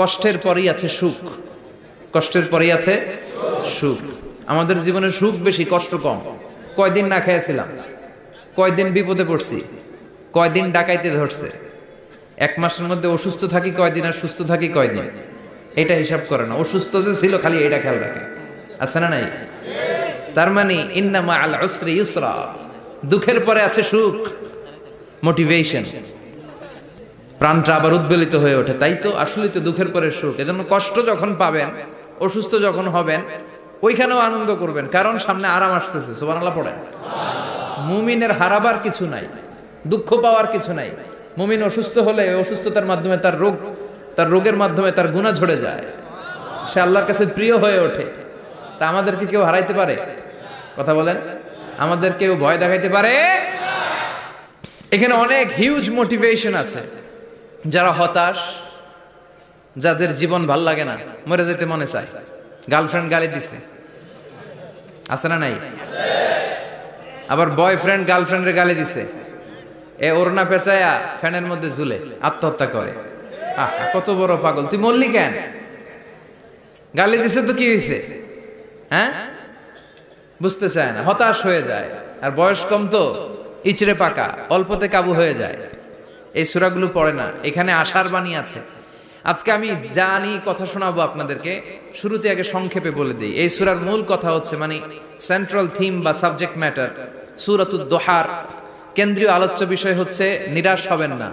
কষ্টের পরেই আছে সুখ, কষ্টের পরেই আছে সুখ। আমাদের জীবনে সুখ বেশি, কষ্ট কম। কয়দিন না খেয়েছিলাম, কয়দিন বিপদে পড়ছি, কয়দিন ডাকাইতে ধরছে, এক মাসের মধ্যে অসুস্থ থাকি কয়দিন আর সুস্থ থাকি কয়দিন, এটা হিসাব করে না। অসুস্থ যে ছিল খালি এটা খেয়াল রাখে, আছে না নাই? তার মানে ইন্না মাআল উসরি ইউসরা, দুঃখের পরে আছে সুখ, মোটিভেশন। প্রাণটা আবার উদ্বেলিত হয়ে ওঠে, তাই তো আসলেই তো দুঃখের পরে সুখ। এজন্য কষ্ট যখন পাবেন, অসুস্থ যখন হবেন, ওইখানেও আনন্দ করবেন, কারণ সামনে আরাম আসতেছে। সুবহানাল্লাহ পড়েন। মুমিনের হারাবার কিছু নাই, দুঃখ পাওয়ার কিছু নাই। মুমিন অসুস্থ হলে অসুস্থতার মাধ্যমে তার রোগের মাধ্যমে তার গুনাহ ঝরে যায়, সে আল্লাহর কাছে প্রিয় হয়ে ওঠে। তা আমাদেরকে কেউ হারাইতে পারে? কথা বলেন, আমাদের কেউ ভয় দেখাইতে পারে? এখানে অনেক হিউজ মোটিভেশন আছে। যারা হতাশ, যাদের জীবন ভাল লাগে না, মরে যেতে মনে চায়, গার্লফ্রেন্ড গালি দিছে, আছে না নাই? আবার বয়ফ্রেন্ড গার্লফ্রেন্ডের গালি দিছে, এ ওড়না পেঁচায়া ফ্যানের মধ্যে ঝুলে আত্মহত্যা করে। কত বড় পাগল, তুই মরলি কেন? গালি দিছে তো কি হয়েছে? হ্যাঁ, বুঝতে চায় না, হতাশ হয়ে যায়। আর বয়স কম তো, ইচড়ে পাকা, অল্পতে কাবু হয়ে যায়। এই সূরাগুলো পড়ে না, এখানে আশার বাণী আছে। আজকে আমি জানি কথা শোনাবো আপনাদেরকে, শুরুতে আগে সংক্ষেপে বলে দিই। এই সূরার মূল কথা হচ্ছে, মানে সেন্ট্রাল থিম বা সাবজেক্ট ম্যাটার, সূরাতুদ দোহার কেন্দ্রীয় আলোচ্য বিষয় হচ্ছে নিরাশ হবেন না,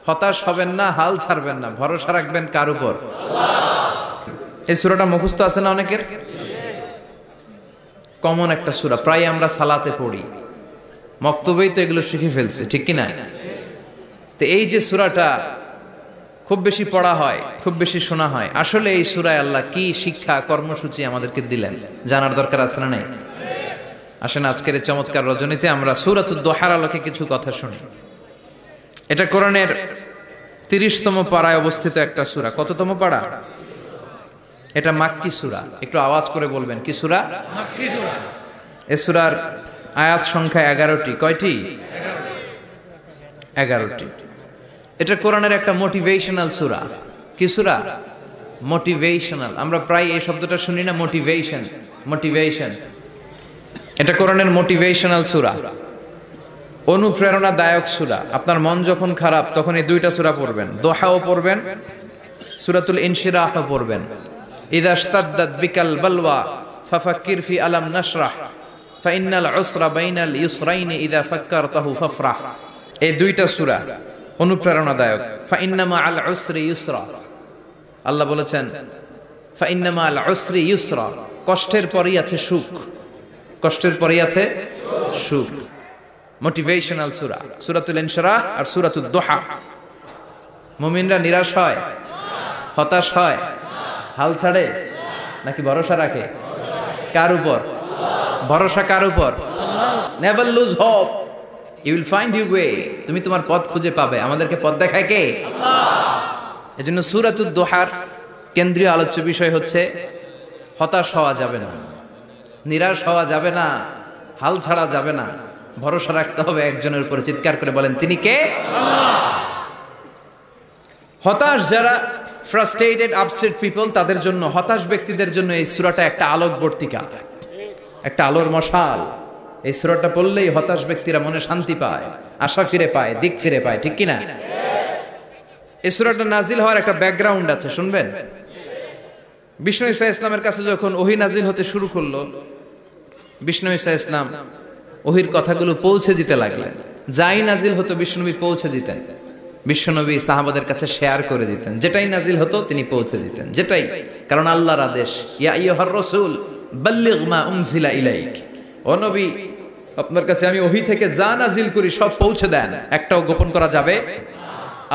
হতাশ হবেন না, হাল ছাড়বেন না, ভরসা রাখবেন কার উপর? এই সূরাটা মুখস্থ আছে না অনেকের? কমন একটা সূরা, প্রায় আমরা সালাতে পড়ি, মক্তবেই তো এগুলো শিখে ফেলছে, ঠিক কি না? তো এই যে সূরাটা খুব বেশি পড়া হয়, খুব বেশি শোনা হয়, আসলে এই সূরায় আল্লাহ কি শিক্ষা কর্মসূচি আমাদেরকে দিলেন জানার দরকার আছে না নাই? আসেন আজকের এই চমৎকার রজনীতে আমরা সূরাতুদ দোহার আলোকে কিছু কথা শুনি। এটা কোরআনের 30তম পারায় অবস্থিত একটা সূরা। কততম পারা? এটা মাক্কি সূরা। একটু আওয়াজ করে বলবেন, কি সূরা? মাক্কি সূরা। এই সূরার আয়াত সংখ্যা 11টি। কয়টি? 11টি। এটা কোরআনের একটা মোটিভেশনাল সূরা। কি সূরা? মোটিভেশনাল। আমরা প্রায় এই শব্দটা শুনি না, মোটিভেশন, মোটিভেশন। এটা কোরআনের মোটিভেশনাল সূরা, অনুপ্রেরণাদায়ক সূরা। আপনার মন যখন খারাপ তখন এই দুইটা সূরা পড়বেন, দোহাও পড়বেন, সূরাতুল ইনশিরাহও পড়বেন। ইযা ইশতাদ্দাত বিকাল বালওয়া ফাফাক্কির ফি আলাম নাশরাহ ফাইন্নাল উসরা বাইনাল ইউসরাইনি ইযা ফাক্কারতাহু ফাফরাহ। এই দুইটা সূরা অনুপ্রেরণাদায়ক। ফাইন্না মাআল উসরি ইউসরা, আল্লাহ বলেছেন ফাইন্না মাআল উসরি ইউসরা, কষ্টের পরেই আছে সুখ, কষ্টের পরেই আছে সুখ। মোটিভেশনাল সূরা সূরাতুল ইনশিরাহ আর সূরাতুদ দোহা। মুমিনরা নিরাশ হয়, হতাশ হয়, হাল ছাড়ে নাকি ভরসা রাখে? কার উপর ভরসা? কার উপর? Never lose hope, you will find your way. তুমি তোমার পথ খুঁজে পাবে। আমাদেরকে পথ দেখায় কে? আল্লাহ। এজন্য সূরাতুদ দোহার কেন্দ্রীয় আলোচ্য বিষয় হচ্ছে হতাশ হওয়া যাবে না, নিরাশ হওয়া যাবে না, হাল ছাড়া যাবে না, ভরসা রাখতে হবে একজনের উপরে। চিৎকার করে বলেন, তিনি কে? হতাশ যারা, ফ্রাস্ট্রেটেড আপসেট পিপল, তাদের জন্য, হতাশ ব্যক্তিদের জন্য এই সূরাটা একটা আলোকবর্তিকা, একটা আলোর মশাল। এই সূরাটা পড়লেই হতাশ ব্যক্তিরা মনে শান্তি পায়, আশা ফিরে পায়, দিক ফিরে পায়, ঠিক কি না? এই সূরাটা নাজিল হওয়ার একটা ব্যাকগ্রাউন্ড আছে, শুনবেন। বিষ্ণু ঈসা ইসলামের কাছে যখন ওহী নাজিল হতে শুরু করলো, বিষ্ণু ঈসা ইসলাম ওহীর কথাগুলো পৌঁছে দিতে লাগলেন। যাই নাজিল হতো বিষ্ণুনবী পৌঁছে দিতেন, বিশ্বনবী সাহাবাদের কাছে শেয়ার করে দিতেন। যেটাই নাজিল হতো তিনি পৌঁছে দিতেন, যেটাই, কারণ আল্লাহর আদেশ, ইয়া আইয়ুহার রাসূল বাল্লিগ মা উনজিলা ইলাইক, ও নবী আপনার কাছে আমি ওহী থেকে যা নাজিল করি সব পৌঁছে দেন, একটাও গোপন করা যাবে।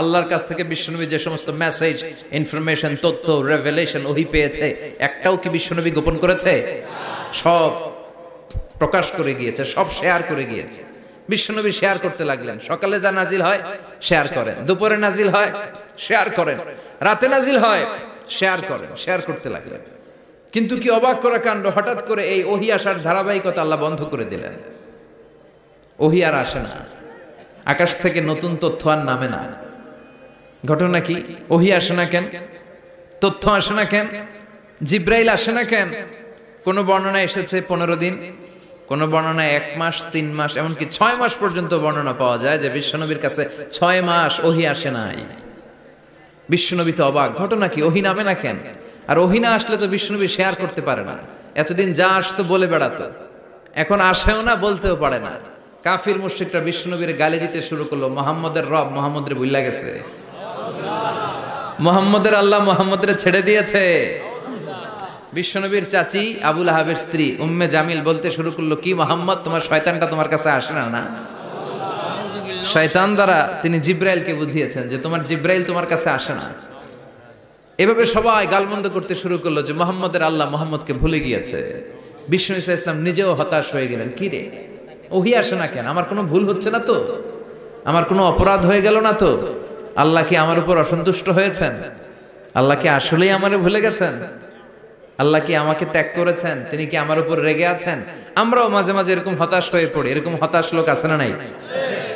আল্লাহর কাছ থেকে বিশ্বনবী যে সমস্ত মেসেজ, ইনফরমেশন, তথ্য, রেভেলেশন ওহী পেয়েছে, একটাও কি বিশ্বনবী গোপন করেছে? সব প্রকাশ করে গিয়েছে, সব শেয়ার করে গিয়েছে। বিশ্বনবী শেয়ার করতে লাগলেন। সকালে যা নাজিল হয় শেয়ার করেন, দুপুরে নাজিল হয় শেয়ার করেন, রাতে নাজিল হয় শেয়ার করেন, শেয়ার করতে লাগলেন। কিন্তু কি অবাক করা কাণ্ড, হঠাৎ করে এই ওহী আসার ধারাবাহিকতা আল্লাহ বন্ধ করে দিলেন। ওহী আর আসে না, আকাশ থেকে নতুন তথ্য আর নামে না। ঘটনা কি? ওহী আসে না কেন? তথ্য আসে না কেন? জিব্রাইল আসে না কেন? কোন বর্ণনায় এসেছে 15 দিন, কোন বর্ণনায় 1 মাস, 3 মাস, এমনকি 6 মাস পর্যন্ত বর্ণনা পাওয়া যায় যে বিশ্বনবীর কাছে 6 মাস ওহী আসে নাই। বিশ্বনবী তো অবাক, ঘটনা কি, ওহী নামে না কেন? আর ওহী না আসলে তো বিশ্বনবী শেয়ার করতে পারে না। এতদিন যা আসতো বলে বেড়াতো, এখন আসেও না, বলতেও পারে না। কাফির মুশরিকরা বিশ্বনবীর গালি দিতে শুরু করলো, মুহাম্মদের রব মুহাম্মদের ভুইলা গেছে, মুহাম্মদের আল্লাহ মুহাম্মদের ছেড়ে দিয়েছে। বিশ্বনবীর চাচি আবু লাহাবের স্ত্রী উম্মে জামিল বলতে শুরু করলো, কি মুহাম্মদ, তোমার শয়তানটা তোমার কাছে আসে না? না, শয়তান দ্বারা তিনি জিব্রাইলকে বুঝিয়েছেন যে তোমার জিব্রাইল তোমার কাছে আসে না। এভাবে সবাই গালমন্দ করতে শুরু করলো যে মুহাম্মদের আল্লাহ মুহাম্মদকে ভুলে গিয়েছে। বিষ্ণু ঈসা ইসলাম নিজেও হতাশ হয়ে গেলেন, কি রে ওহী আসে না কেন? আমার কোনো ভুল হচ্ছে না তো? আমার কোনো অপরাধ হয়ে গেল না তো? আল্লাহ কি আমার উপর অসন্তুষ্ট হয়েছেন? আল্লাহ কি আসলেই আমারে ভুলে গেছেন? আল্লাহ কি আমাকে ত্যাগ করেছেন? তিনি কি আমার উপর রেগে আছেন? আমরাও মাঝে মাঝে এরকম হতাশ হয়ে পড়ি। এরকম হতাশ লোক আছে না নাই?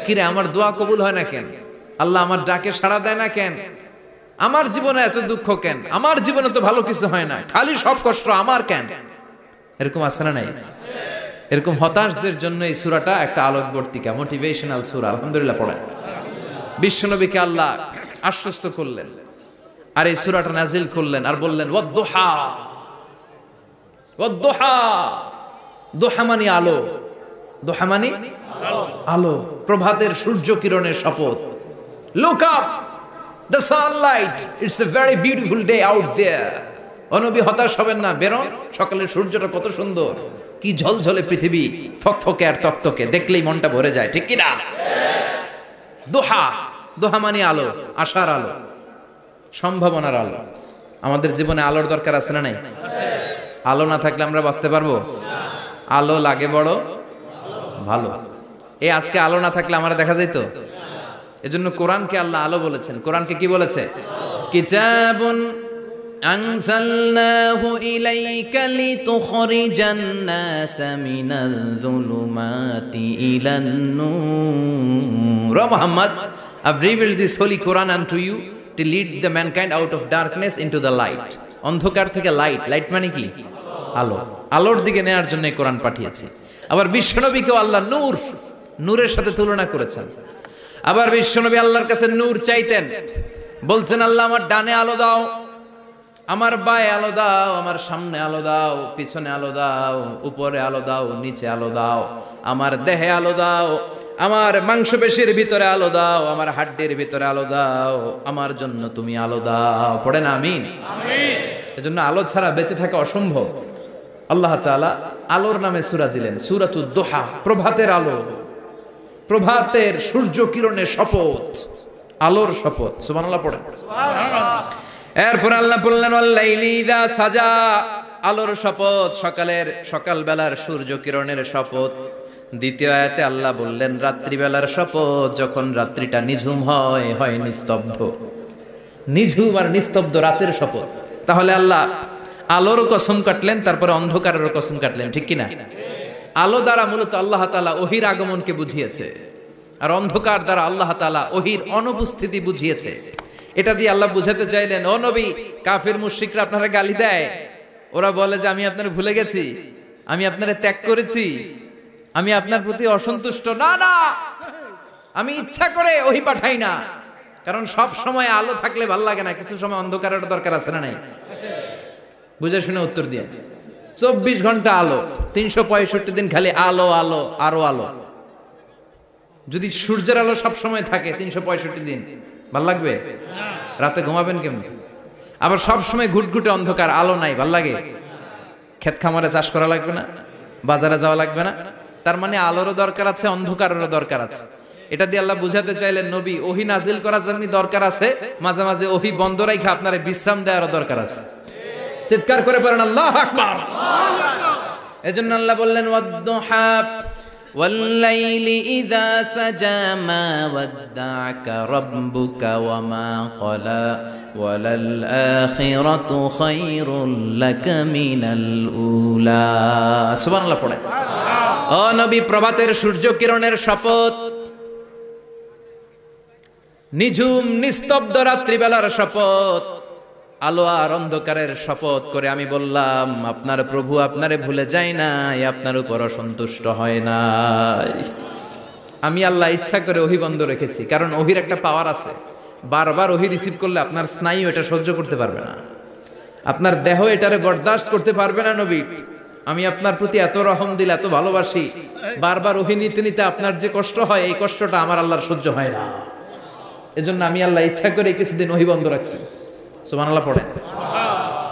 কিরে আমার দোয়া কবুল হয় না কেন? আল্লাহ আমার ডাকে সাড়া দেয় না কেন? আমার জীবনে এত দুঃখ কেন? আমার জীবনে তো ভালো কিছু হয় না, খালি সব কষ্ট আমার কেন? এরকম আছে না নাই? এরকম হতাশদের জন্য এই সূরাটা একটা আলোকবর্তিকা, মোটিভেশনাল সূরা। আলহামদুলিল্লাহ পড়েন। বিশ্বনবীকে আল্লাহ আশ্বস্ত করলেন আর এই সূরাটা নাজিল করলেন আর বললেন ওয়াদ-দুহা, ওয়াদ-দুহা। দুহা মানে আলো, দুহা মানে আলো, প্রভাতের সূর্য কিরণের শপথ। Look up, the sunlight, it's a very beautiful day out there. ও নবী হতাশ হবেন না, বেরোন, সকালের সূর্যটা কত সুন্দর, কি ঝলঝলে পৃথিবী, ফকফকে আর তকতকে, দেখলেই মনটা ভরে যায়, ঠিক কি না? দুহা, দুহা মানে আলো, আশার আলো, সম্ভাবনার আলো। আমাদের জীবনে আলোর দরকার আছে না নাই? আলো না থাকলে আমরা বাঁচতে পারবো? আলো লাগে বড় ভালো। এই আজকে আলো না থাকলে আমরা দেখা যাইতো? এজন্য কোরআনকে আল্লাহ আলো বলেছেন। কোরআনকে কি বলেছে? কিতাবুন আনজালনাহু ইলাইকা লিতুখরিজান নাসা মিনাল যুলুমাতি ইলান নূর। ও Muhammad, I've revealed this holy Quran unto you to lead the mankind out of darkness into the light. অন্ধকার থেকে লাইট, লাইট মানে কি? আলো, আলোর দিকে নেয়ার জন্য কোরআন পাঠিয়েছি। আবার বিশ্বনবীকেও আল্লাহ নূর, নূরের সাথে তুলনা করেছেন। আবার বিশ্বনবী আল্লাহর কাছে নূর চাইতেন, বলতেন আল্লাহ আমার ডানে আলো দাও, আমার বায়ে আলো দাও, আমার সামনে আলো দাও, পিছনে আলো দাও, উপরে আলো দাও, নিচে আলো দাও, আমার দেহে আলো দাও, আমার মাংসপেশির ভিতরে আলো দাও, আমার হাড্ডির ভিতরে আলো দাও, আমার জন্য তুমি আলো দাও। পড়েন আমিন। এজন্য আলো ছাড়া বেঁচে থাকা অসম্ভব। আল্লাহ তাআলা আলোর নামে সূরা দিলেন, সূরাতুদ দুহা, প্রভাতের আলো, প্রভাতের সূর্য কিরণের শপথ, আলোর শপথ। সুবহানাল্লাহ পড়েন। এরপর আল্লাহ বললেন ওয়াল লাইলি ইযা সাজা, আলোর শপথ, সকালের, সকালবেলার সূর্য কিরণের শপথ। দ্বিতীয় আয়াতে আল্লাহ বললেন রাত্রিবেলার শপথ, যখন রাত্রিটা নিঝুম হয়, হয় নিস্তব্ধ, নিঝুম আর নিস্তব্ধ রাতের শপথ। তাহলে আল্লাহ আলোরও কসম কাটলেন, তারপরে অন্ধকারেরও কসম কাটলেন, ঠিক কিনা? আলো দ্বারা মূলত আল্লাহ তাআলা ওহীর আগমনকে বুঝিয়েছে, আর অন্ধকার দ্বারা আল্লাহ তাআলা ওহীর অনুপস্থিতি বুঝিয়েছে। এটা দিয়ে আল্লাহ বুঝাতে চাইলেন, ও নবী, কাফির মুশরিকরা আপনারা গালি দেয়, ওরা বলে যে আমি আপনারে ভুলে গেছি, আমি আপনারে ত্যাগ করেছি, আমি আপনার প্রতি অসন্তুষ্ট। না না, আমি ইচ্ছা করে ওহী পাঠাই না, কারণ সব সময় আলো থাকলে ভাল লাগে না, কিছু সময় অন্ধকারের দরকার আছে না নাই? বুঝে শুনে উত্তর দিয়ে। 24 ঘন্টা আলো, 365 দিন খালি আলো আলো আরো আলো। যদি সূর্যের আলো সব সময় থাকে 365 দিন, ভাল লাগবে? রাতে ঘুমাবেন কেমনে? আবার সব সময় ঘুটঘুটে অন্ধকার, আলো নাই, ভাল লাগে? ক্ষেত খামারে চাষ করা লাগবে না, বাজারে যাওয়া লাগবে না। তার মানে আলোরও দরকার আছে, অন্ধকারেরও দরকার আছে। এটা দিয়ে আল্লাহ বুঝাতে চাইলেন, নবী, ওহী নাজিল করার জন্য দরকার আছে, মাঝে মাঝে ওহী বন্ধ রাখা আপনারে বিশ্রাম দেওয়ারও দরকার আছে। চিৎকার করে পড়েন আল্লাহু আকবার। এজন্য আল্লাহ বললেন ওয়াদ-দুহা ওয়াল লাইলি ইযা সাজা মা ওয়াদ্দা'কা রাব্বুকা ওয়া মা ক্বালা ওয়ালাল আখিরাতু খায়রুল লাকা মিনাল উলা। সুবহানাল্লাহ পড়েন। ও নবী, প্রভাতের সূর্য কিরণের শপথ, নিঝুম নিস্তব্ধ রাত্রিবেলার শপথ, আলো আর অন্ধকারের শপথ করে আমি বললাম, আপনার প্রভু আপনারে ভুলে যায় নাই, আপনার উপর অসন্তুষ্ট হয় নাই। আমি আল্লাহ ইচ্ছা করে ওহী বন্ধ রেখেছি, কারণ ওহীর একটা পাওয়ার আছে। বারবার ওহী রিসিভ করলে আপনার স্নায়ু এটা সহ্য করতে পারবে না, আপনার দেহ এটারে বরদাস্ত করতে পারবে না। নবী, আমি আপনার প্রতি এত রহম দিল, এত ভালোবাসি, বারবার ওহী নিতে নিতে আপনার যে কষ্ট হয়, এই কষ্টটা আমার আল্লাহর সহ্য হয় না। এজন্য আমি আল্লাহ ইচ্ছা করে কিছুদিন ওহী বন্ধ রাখছি। সুবহানাল্লাহ পড়ে।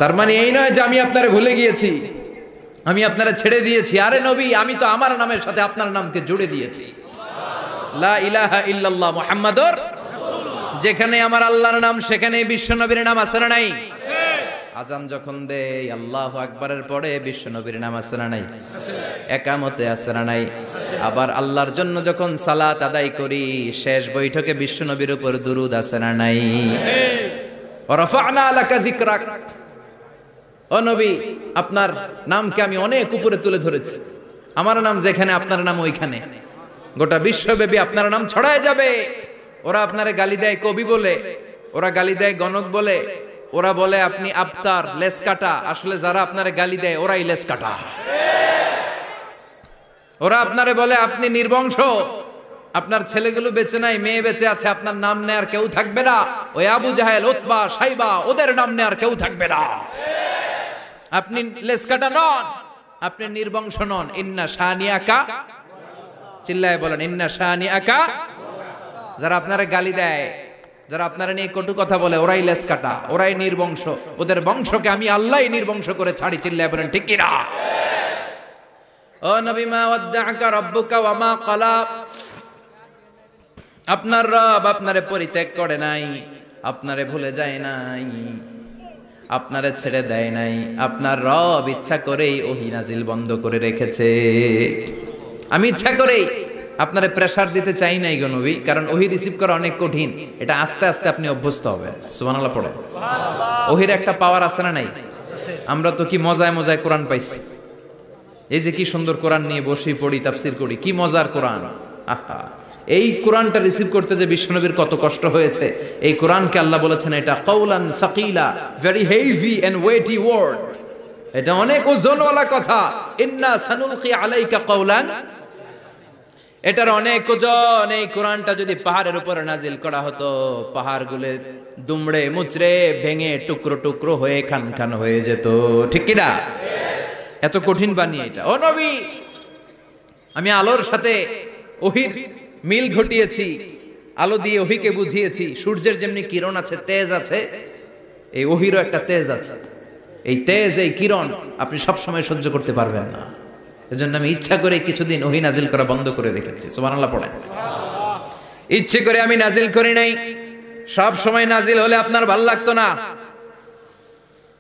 তার মানে এই নয় যে আমি আপনারে ভুলে গিয়েছি, আমি আপনারা ছেড়ে দিয়েছি। আরে নবী, আমি তো আমার নামের সাথে আপনার নামকে জুড়ে দিয়েছি। লা ইলাহা ইল্লাল্লাহ মুহাম্মাদুর রাসূলুল্লাহ। যেখানে আমার আল্লাহর নাম, সেখানে বিশ্ব নবীর নাম আছে না নাই? আজান যখন দেই আল্লাহু আকবারের পরে বিশ্ব নবীর নাম আছে না নাই? একামতে আছে না নাই? আবার আল্লাহর জন্য যখন সালাত আদায় করি, শেষ বৈঠকে বিশ্ব নবীর উপর দুরূদ আছে না নাই? রাফা'না লাকা যিকরাক। ও নবী, আপনার নামকে আমি অনেক উপরে তুলে ধরেছি। আমার নাম যেখানে, আপনার নাম ওইখানে। গোটা বিশ্বব্যাপী আপনার নাম ছড়ায় যাবে। ওরা আপনারে গালি দেয় কবি বলে, ওরা গালি দেয় গণক বলে, ওরা বলে আপনি আফতার, লেস কাটা। আসলে যারা আপনারে গালি দেয় ওরাই লেস কাটা। ওরা আপনারে বলে আপনি নির্বংশ, আপনার ছেলেগুলো বেঁচে নাই, মেয়ে বেঁচে আছে, আপনার নাম নেয়ার কেউ থাকবে না। ওই আবু জাহেল, উতবা, সাইবা, ওদের নাম নেয়ার কেউ থাকবে না। আপনি লেস কাটা নন, আপনি নির্বংশ নন। ইন্না শানিয়াকা, চিল্লায় বলেন ইন্না শানিয়াকা। যারা আপনারে গালি দেয়, যারা আপনারা নিয়ে কটু কথা বলে, ওরাই লেস কাটা, ওরাই নির্বংশ। ওদের বংশকে আমি আল্লাহই নির্বংশ করে ছাড়ি। চিল্লায় বলেন ঠিক কি না? ও নবী, মা ওয়াদ্দাআকা রাব্বুকা ওয়া মা ক্বালা। আপনার রব আপনারে পরিত্যাগ করে নাই, আপনারে ভুলে যায় নাই, আপনারে ছেড়ে দেয় নাই। আপনার রব ইচ্ছা করেই ওহী নাজিল বন্ধ করে রেখেছে। আমি ইচ্ছা করেই আপনারে প্রেসার দিতে চাই নাই গো নবী, কারণ ওহী রিসিভ করা অনেক কঠিন। এটা আস্তে আস্তে আপনি অভ্যস্ত হবেন। সুবহানাল্লাহ পড়ে। ওহীর একটা পাওয়ার আছে না নাই? আমরা তো কি মজায় মজায় কোরআন পাইছি। এই যে কি সুন্দর কোরআন নিয়ে বসি, পড়ি, তাফসীর করি, কি মজার কোরআন। আহা, এই কোরআনটা রিসিভ করতে যে বিশ্বনবীর কত কষ্ট হয়েছে। এই কোরআনকে আল্লাহ বলেছেন এটা কাউলান সাকিলা, very heavy and weighty word. এটা অনেক ওজনওয়ালা কথা। ইন্না সানুলকি আলাইকা কাউলান, এটার অনেক ওজন। এই কোরআনটা যদি পাহাড়ের উপরে নাজিল করা হতো, পাহাড়গুলো দুমড়ে মুচড়ে ভেঙে টুকরো টুকরো হয়ে খান খান হয়ে যেত। ঠিক কি না? এত কঠিন বানিয়ে এটা। ও নবী, আমি আলোর সাথে ওহীর মিল ঘটিয়েছি, আলো দিয়ে ওহীকে বুঝিয়েছি। সূর্যের যেমনি কিরণ আছে, তেজ আছে, এই ওহীরও একটা তেজ আছে। এই তেজ, এই কিরণ আপনি সব সময় সহ্য করতে পারবেন না। এজন্য আমি ইচ্ছা করে কিছুদিন ওহী নাজিল করা বন্ধ করে রেখেছি। সুবহানাল্লাহ পড়েন। ইচ্ছে করে আমি নাজিল করি নাই। সব সময় নাজিল হলে আপনার ভাল লাগতো না।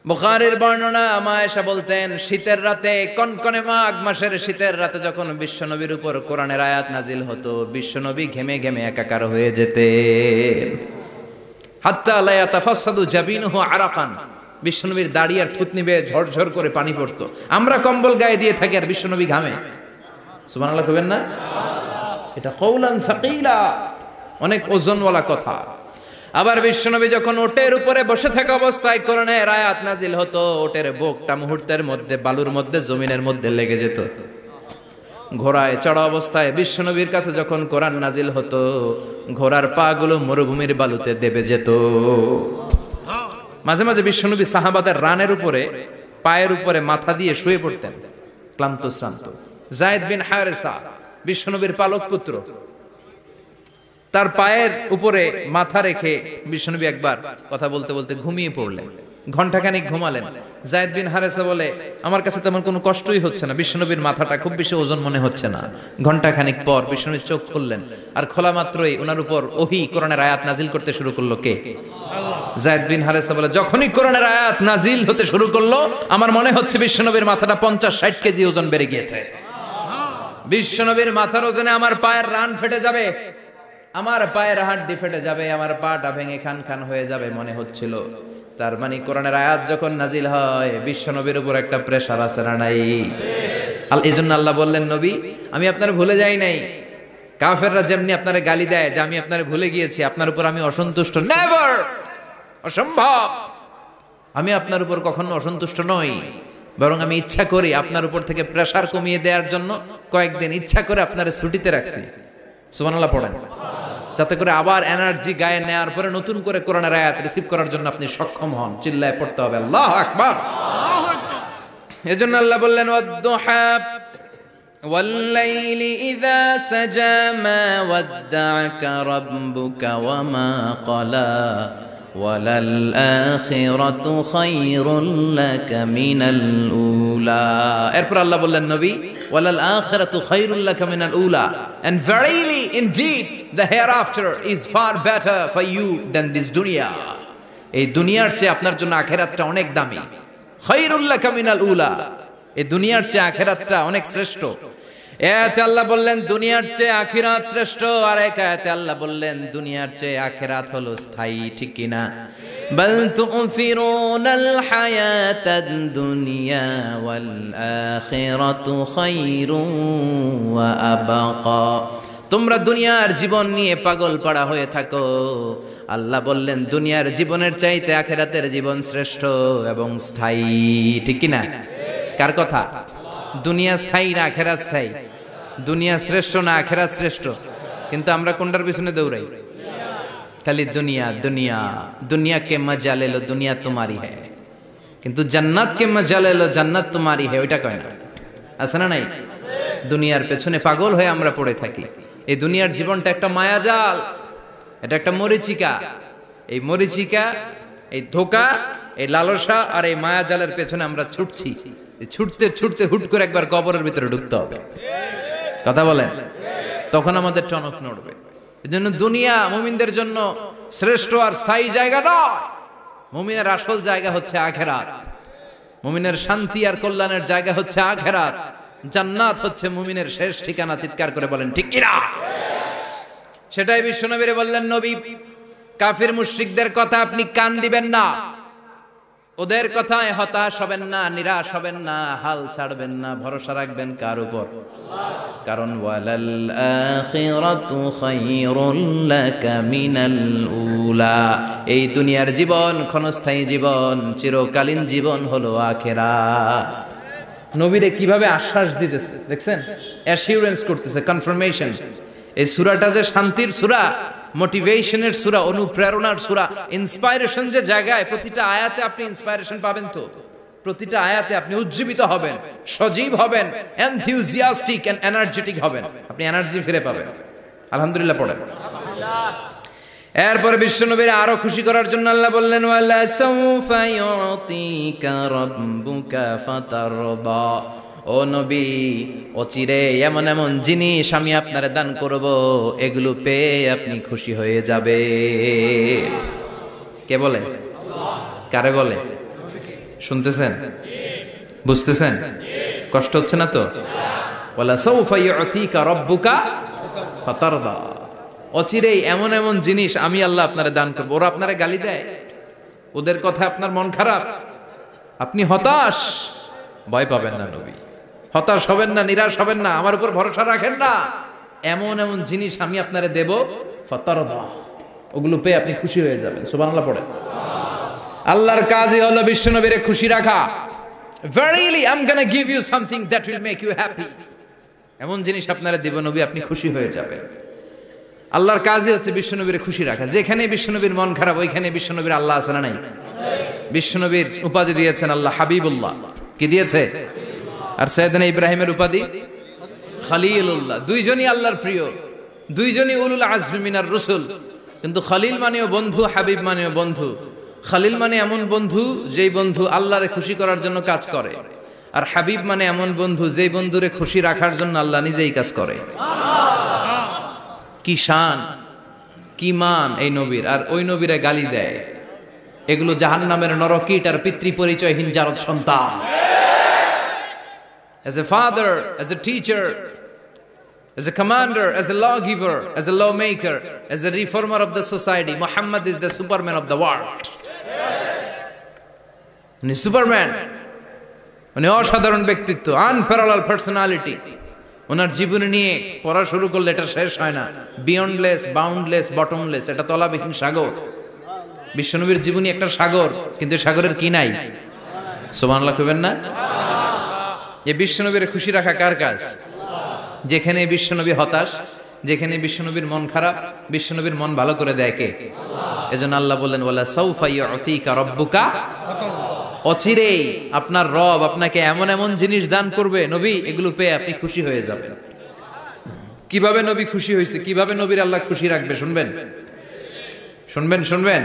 বুখারীর বর্ণনা, মা আয়েশা বলতেন, শীতের রাতে, কনকনে মাঘ মাসের শীতের রাতে যখন বিশ্বনবীর উপর কোরআনের আয়াত নাজিল হতো, বিশ্বনবী ঘেমে ঘেমে একাকার হয়ে যেতেন। হাত্তা লা ইয়াতাফাসসাদু জাবিনুহু আরাকান। বিশ্বনবীর দাড়ি আর থুতনি বেয়ে ঝরঝর করে পানি পড়তো। আমরা কম্বল গায়ে দিয়ে থাকি আর বিশ্বনবী ঘামে। সুবহানাল্লাহ কইবেন না? এটা কওলান সাকিলা, অনেক ওজনওয়ালা কথা। আবার বিশ্বনবী যখন ওটের উপরে বসে থাকা অবস্থায় কোরআনের আয়াত নাজিল হতো, ওটের বুকটা মুহূর্তের মধ্যে বালুর মধ্যে, জমিনের মধ্যে লেগে যেত। ঘোড়ায় চড়া অবস্থায় বিশ্বনবীর কাছে যখন কোরআন নাজিল হতো, ঘোড়ার পা গুলো মরুভূমির বালুতে দেবে যেত। মাঝে মাঝে বিশ্বনবী সাহাবাদের রানের উপরে, পায়ের উপরে মাথা দিয়ে শুয়ে পড়তেন, ক্লান্ত শ্রান্ত। যায়েদ বিন হারেসা, বিশ্বনবীর পালক পুত্র, তার পায়ের উপরে মাথা রেখে বিশ্বনবী একবার কথা বলতে বলতে ঘুমিয়ে পড়লেন। ঘন্টাখানিক ঘুমালেন। যায়েদ বিন হারেসা বলে, আমার কাছে তেমন কোনো কষ্টই হচ্ছে না, বিশ্বনবীর মাথাটা খুব বেশি ওজন মনে হচ্ছে না। ঘন্টাখানিক পর বিশ্বনবী চোখ খুললেন, আর খোলা মাত্রই ওনার উপর ওহী কোরআনের আয়াত নাজিল করতে শুরু করলো। কে? যায়েদ বিন হারেসা বলে, যখনই কোরআনের আয়াত নাজিল হতে শুরু করলো, আমার মনে হচ্ছে বিশ্বনবীর মাথাটা 50-60 কেজি ওজন বেড়ে গিয়েছে। বিশ্বনবীর মাথার ওজনে আমার পায়ের রান ফেটে যাবে, আমার পায়ের হাড্ডি ফেটে যাবে, আমার পাটা ভেঙে খান খান হয়ে যাবে মনে হচ্ছিল। তার মানে কোরআনের আয়াত যখন নাজিল হয়, বিশ্বনবীর উপর একটা প্রেসার আছে না নাই? এইজন্য আল্লাহ বললেন, নবী আমি আপনার ভুলে যাই নাই। কাফেররা যেমনি আপনারে গালি দেয় যে আমি আপনারে ভুলে গিয়েছি, আপনার উপর আমি অসন্তুষ্ট, নেভার, অসম্ভব। আমি আপনার উপর কখনো অসন্তুষ্ট নই, বরং আমি ইচ্ছা করি আপনার উপর থেকে প্রেসার কমিয়ে দেওয়ার জন্য কয়েকদিন ইচ্ছা করে আপনার ছুটিতে রাখছি। সুবহানাল্লাহ পড়েন, যাতে করে আবার এনার্জি গায়ে নেওয়ার পরে নতুন করে কোরআনের আয়াত রিসিভ করার জন্য আপনি সক্ষম হন। চিল্লায় পড়তে হবে আল্লাহু আকবার। এজন্য আল্লাহ বললেন ওয়াদ-দুহা ওয়াল-লাইলি ইযা সাজা মা ওয়াদ্দা'আকা রাব্বুকা ওয়া মা ক্বালা ওয়ালাল আখিরাতু খায়রুল লাকা মিনাল উলা। এরপর আল্লাহ বললেন নবী ওয়ালাল আখিরাতু খায়রুল লাকা মিনাল উলা, and verily indeed the hereafter is far better for you than this dunya. এই দুনিয়ার চেয়ে আপনার জন্য আখিরাতটা অনেক দামি। খায়রুল লাকা মিনাল উলা, এই দুনিয়ার চেয়ে আখিরাতটা অনেক শ্রেষ্ঠ। এতে আল্লাহ বললেন দুনিয়ার চেয়ে আখিরাত শ্রেষ্ঠ, আর এক আয়াতে আল্লাহ বললেন দুনিয়ার চেয়ে আখিরাত হলো স্থায়ী। ঠিক কি না? বাল তুফিরুনাল হায়াতাদ দুনিয়া ওয়াল আখিরাতু খায়রুন ওয়া আবাকা। তোমরা দুনিয়ার জীবন নিয়ে পাগল পাড়া হয়ে থাকো, আল্লাহ বললেন দুনিয়ার জীবনের চাইতে আখিরাতের জীবন শ্রেষ্ঠ এবং স্থায়ী। ঠিক কি না? কার কথা? দুনিয়া স্থায়ী না আখিরাত স্থায়ী? দুনিয়া শ্রেষ্ঠ না আখিরাত শ্রেষ্ঠ? কিন্তু আমরা কোনটার পিছনে দৌড়াই? খালি দুনিয়া দুনিয়া। দুনিয়া কে মজা লে লো, দুনিয়া তোমারি হ্যায়, কিন্তু জান্নাত কে মজা লে লো, জান্নাত তোমারি হ্যায় ওইটা কয় না। আছে না নাই? দুনিয়ার পেছনে পাগল হয়ে আমরা পড়ে থাকি। এই দুনিয়ার জীবনটা একটা মায়াজাল, এটা একটা মরিচিকা। এই মরিচিকা, এই ধোঁকা, এই লালসা আর এই মায়াজালের পেছনে আমরা ছুটছি। ছুটতে ছুটতে হুট করে একবার কবরের ভিতরে ঢুকতে হবে। কথা বলেন, তখন আমাদের টনক নড়বে। এজন্য দুনিয়া মুমিনদের জন্য শ্রেষ্ঠ আর স্থায়ী জায়গা নয়। মুমিনের আসল জায়গা হচ্ছে আখিরাত। মুমিনের শান্তি আর কল্যাণের জায়গা হচ্ছে আখিরাত। জান্নাত হচ্ছে মুমিনের শেষ ঠিকানা। চিৎকার করে বলেন ঠিক কি না? সেটাই বিশ্বনবীরে বললেন নবী, কাফির মুশরিকদের কথা আপনি কান দিবেন না, ওদের কথায় হতাশ হবেন না, নিরাশ হবেন না, হাল ছাড়বেন না, ভরসা রাখবেন কার উপর? কারণ ওয়ালাল আখিরাতু খায়রুল লাকা মিনাল উলা। এই দুনিয়ার জীবন ক্ষণস্থায়ী জীবন, চিরকালীন জীবন হলো আখিরাত। নবীরে কিভাবে আশ্বাস দিতেছে দেখছেন? অ্যাসিউরেন্স করতেছে, কনফার্মেশন। এই সূরাটা যে শান্তির সূরা, মোটিভেশনের সূরা, অনুপ্রেরণার সূরা, ইন্সপাইরেশন যে জায়গায়, প্রতিটা আয়াতে আপনি ইন্সপাইরেশন পাবেন। তো প্রতিটা আয়াতে আপনি উজ্জীবিত হবেন, সজীব হবেন, এনথিউজিয়াস্টিক এন্ড এনার্জেটিক হবেন, আপনি এনার্জি ফিরে পাবেন। আলহামদুলিল্লাহ পড়েন। এরপর বিশ্বনবীর আরো খুশি করার জন্য আল্লাহ বললেন ওয়ালা সাউফা ইউতিকা রাব্বুকা ফাতারদা। ও নবী, অচিরে এমন এমন জিনিস আমি আপনারে দান করব, এগুলো পেয়ে আপনি খুশি হয়ে যাবে। কে বলে? কারে বলে? শুনতেছেন? বুঝতেছেন? কষ্ট হচ্ছে না তো? ওয়ালা সাউফা ইউতিকা রাব্বুকা ফাতারদা। অচিরেই এমন এমন জিনিস আমি আল্লাহ আপনারে দান করব। ওরা আপনারে গালি দেয়, ওদের কথা আপনার মন খারাপ, আপনি হতাশ, ভয় পাবেন না নবী, হতাশ হবেন না, নিরাশ হবেন না, আমার উপর ভরসা রাখেন না। এমন এমন জিনিস আমি আপনারে দেব, ফাতারদা, ওগুলো পেয়ে আপনি খুশি হয়ে যাবেন। সুবহানাল্লাহ পড়ে। আল্লাহর কাজই হলো বিশ্বনবীরে খুশি রাখা। Verily I'm gonna give you something that will make you happy. এমন জিনিস আপনারে দেব নবী, আপনি খুশি হয়ে যাবেন। আল্লাহর কাজই হচ্ছে বিশ্বনবীরে খুশি রাখা। যেখানে বিশ্বনবীর মন খারাপ, ওইখানে বিশ্বনবীর আল্লাহ আছে না নাই? বিশ্বনবীর উপাধি দিয়েছেন আল্লাহ হাবিবুল্লাহ। কি দিয়েছে? আর সাইয়েদনা ইব্রাহিমের উপাধি খলিলুল্লাহ। দুইজনই আল্লাহর প্রিয়, দুইজনই উলুল আজমি মিনার রাসূল। কিন্তু খলিল মানেও বন্ধু, হাবিব মানেও বন্ধু। খলিল মানে এমন বন্ধু যেই বন্ধু আল্লাহরে খুশি করার জন্য কাজ করে, আর হাবিব মানে এমন বন্ধু যেই বন্ধুরে খুশি রাখার জন্য আল্লাহ নিজেই কাজ করে। কি শান, কি মান এই নবীর! আর ওই নবীরা গালি দেয়। এগুলো জাহান্নামের নরকীট আর পিতৃ পরিচয়হীন জারদ সন্তান। As a father, as a teacher, as a commander, as a lawgiver, as a lawmaker, as a reformer of the society, Muhammad is the Superman of the world. উনি সুপারম্যান, উনি অসাধারণ ব্যক্তিত্ব, আনপ্যারালাল পার্সোনালিটি। ওনার জীবনী নিয়ে পড়া শুরু করলে এটা শেষ হয় না। বিয়ন্ডলেস, বাউন্ডলেস, বটমলেস, এটা তলাবিহীন সাগর। বিশ্বনবীর জীবনী একটা সাগর, কিন্তু সাগরের কি নাই? সুবহানাল্লাহ কইবেন না? এই বিশ্বনবীর খুশি রাখা কার কাজ? যেখানে বিশ্বনবী হতাশ, যেখানে বিশ্বনবীর মন খারাপ, বিশ্বনবীর মন ভালো করে দেয় কে? এজন্য আল্লাহ বললেন ওয়ালা সাউফা ইউতিকা রাব্বুকা, অচিরেই আপনার রব আপনাকে এমন এমন জিনিস দান করবে নবী, এগুলো পেয়ে আপনি খুশি হয়ে যাবেন। কিভাবে নবী খুশি হয়েছে, কিভাবে নবীর আল্লাহ খুশি রাখবে শুনবেন? শুনবেন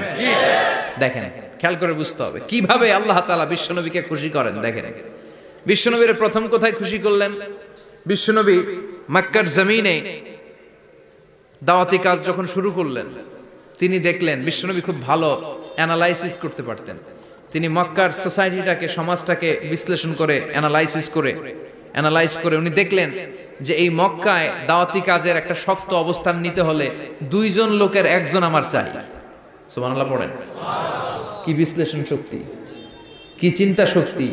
দেখেন, খেয়াল করে বুঝতে হবে কিভাবে আল্লাহ তাআলা বিশ্বনবীকে খুশি করেন। দেখেন বিশ্বনবীর প্রথম কোথায় খুশি করলেন? বিশ্বনবী মক্কার জমিনে দাওয়াতি কাজ যখন শুরু করলেন, তিনি দেখলেন বিশ্বনবী খুব ভালো অ্যানালাইসিস করতে পারতেন। তিনি মক্কার সোসাইটিটাকে, সমাজটাকে বিশ্লেষণ করে অ্যানালাইজ করে উনি দেখলেন যে এই মক্কায় দাওয়াতি কাজের একটা শক্ত অবস্থান নিতে হলে দুইজন লোকের একজন আমার চাই। সুবহানাল্লাহ পড়েন। কি বিশ্লেষণ শক্তি, কি চিন্তা শক্তি!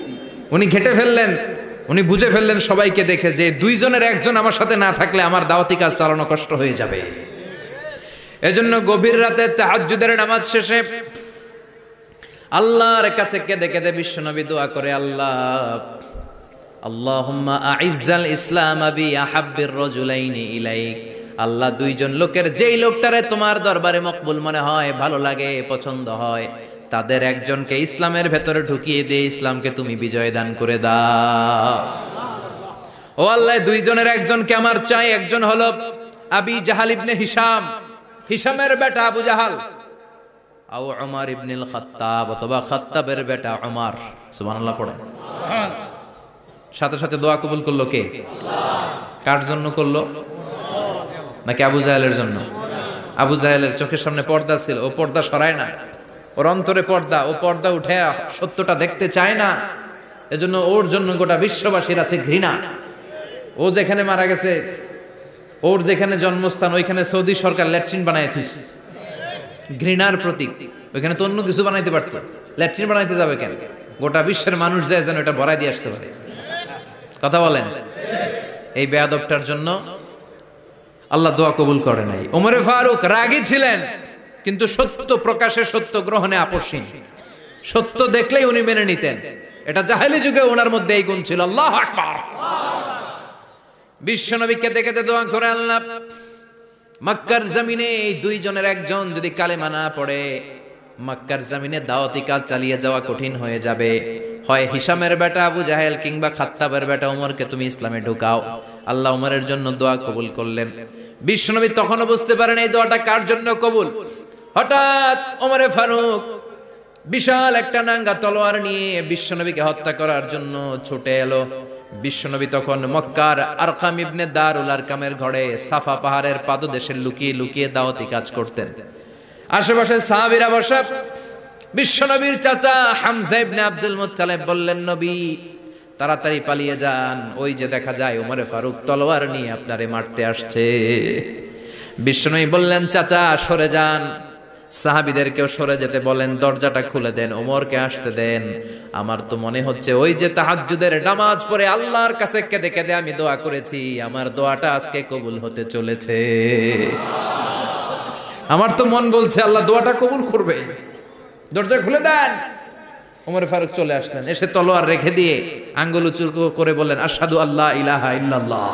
উনি ঘেটে ফেললেন, উনি বুঝে ফেললেন সবাইকে দেখে যে দুইজনের একজন আমার সাথে না থাকলে আমার দাওয়াতি কাজ চালানো কষ্ট হয়ে যাবে। এজন্য গভীর রাতে তাহাজ্জুদের নামাজ শেষে আল্লাহর কাছে কেঁদে কেঁদে বিশ্বনবী দোয়া করে, আল্লাহুম্মা আইজ্জাল ইসলাম বি আহাব্বির রাজুলাইনি ইলাইক। আল্লাহ, দুইজন লোকের যেই লোকটারে তোমার দরবারে মকবুল মনে হয়, ভালো লাগে, পছন্দ হয়, তাদের একজনকে ইসলামের ভেতরে ঢুকিয়ে দিয়ে ইসলামকে তুমি বিজয় দান করে দাও। ও আল্লাহ, দুইজনের একজনকে আমার চাই। একজন হলো আবি জাহাল ইবনে হিশাম, হিশামের বেটা আবু জাহাল, আও উমর ইবনুল খাত্তাব, অথবা খাত্তাবের বেটা উমর। সুবহানাল্লাহ পড়েন। সাথে সাথে দোয়া কবুল করলো কে? কার জন্য করলো? নাকি আবু জাহেলের জন্য? আবু জাহেলের চোখের সামনে পর্দা ছিল, ও পর্দা সরায় না। ওর অন্তরে পর্দা, ও পর্দা উঠে সত্যটা দেখতে চায় না। এজন্য ওর জন্য গোটা বিশ্ববাসীর আছে ঘৃণা। ও যেখানে মারা গেছে, ওর যেখানে জন্মস্থান, ওইখানে সৌদি সরকার ল্যাট্রিন বানায় থুইছে, ঘৃণার প্রতীক। ওইখানে তো অন্য কিছু বানাইতে পারতো, ল্যাট্রিন বানাইতে যাবে কেন? গোটা বিশ্বের মানুষ যায় যেন এটা ভরাই দিয়ে আসতে পারে। কথা বলেন। এই বেয়াদবটার জন্য আল্লাহ দোয়া কবুল করে নাই। ওমরে ফারুক রাগী ছিলেন, কিন্তু সত্য প্রকাশে, সত্য গ্রহণে আপসহীন। সত্য দেখলেই উনি মেনে নিতেন। এটা জাহেলি যুগে ওনার মধ্যে এই গুণ ছিল। আল্লাহু আকবার। বিশ্বনবীকে দেখে দোয়া করে, আল্লাহ, মক্কার জমিনে এই দুইজনের একজন যদি কালেমা না পড়ে, মক্কার জমিনে দাওয়াতি কাজ চালিয়ে যাওয়া কঠিন হয়ে যাবে। হয় হিশামের বেটা আবু জাহেল কিংবা খাত্তাবের বেটা ওমরকে তুমি ইসলামে ঢুকাও। আল্লাহ ওমরের জন্য দোয়া কবুল করলেন। বিশ্বনবী তখনও বুঝতে পারেন এই দোয়াটা কার জন্য কবুল। হঠাৎ ওমরে ফারুক বিশাল একটা নাঙ্গা তলোয়ার নিয়ে বিশ্বনবীকে হত্যা করার জন্য ছুটে এলো। বিশ্বনবী তখন মক্কার আরকাম ইবনে দারুল আরকামের ঘরে সাফা পাহাড়ের পাদদেশে লুকিয়ে লুকিয়ে দাওয়াতি কাজ করতেন। আশেপাশে সাহাবীরা বসা। বিশ্বনবীর চাচা হামজা ইবনে আব্দুল মুত্তালিব বললেন, নবী তাড়াতাড়ি পালিয়ে যান, ওই যে দেখা যায় ওমরে ফারুক তলোয়ার নিয়ে আপনারে মারতে আসছে। বিশ্বনবী বললেন, চাচা সরে যান, সাহাবীদেরকেও সরে যেতে বলেন, দরজাটা খুলে দেন, ওমরকে আসতে দেন। আমার তো মনে হচ্ছে ওই যে তাহাজ্জুদের নামাজ পড়ে আল্লাহর কাছে কেঁদে কেঁদে আমি দোয়া করেছি, আমার দোয়াটা আজকে কবুল হতে চলেছে। আমার তো মন বলছে আল্লাহ দোয়াটা কবুল করবে। দরজা খুলে দেন। ওমর ফারুক চলে আসলেন, এসে তলোয়ার রেখে দিয়ে আঙ্গুল উঁচু করে বললেন, আশহাদু আল্লা ইলাহা ইল্লাল্লাহ,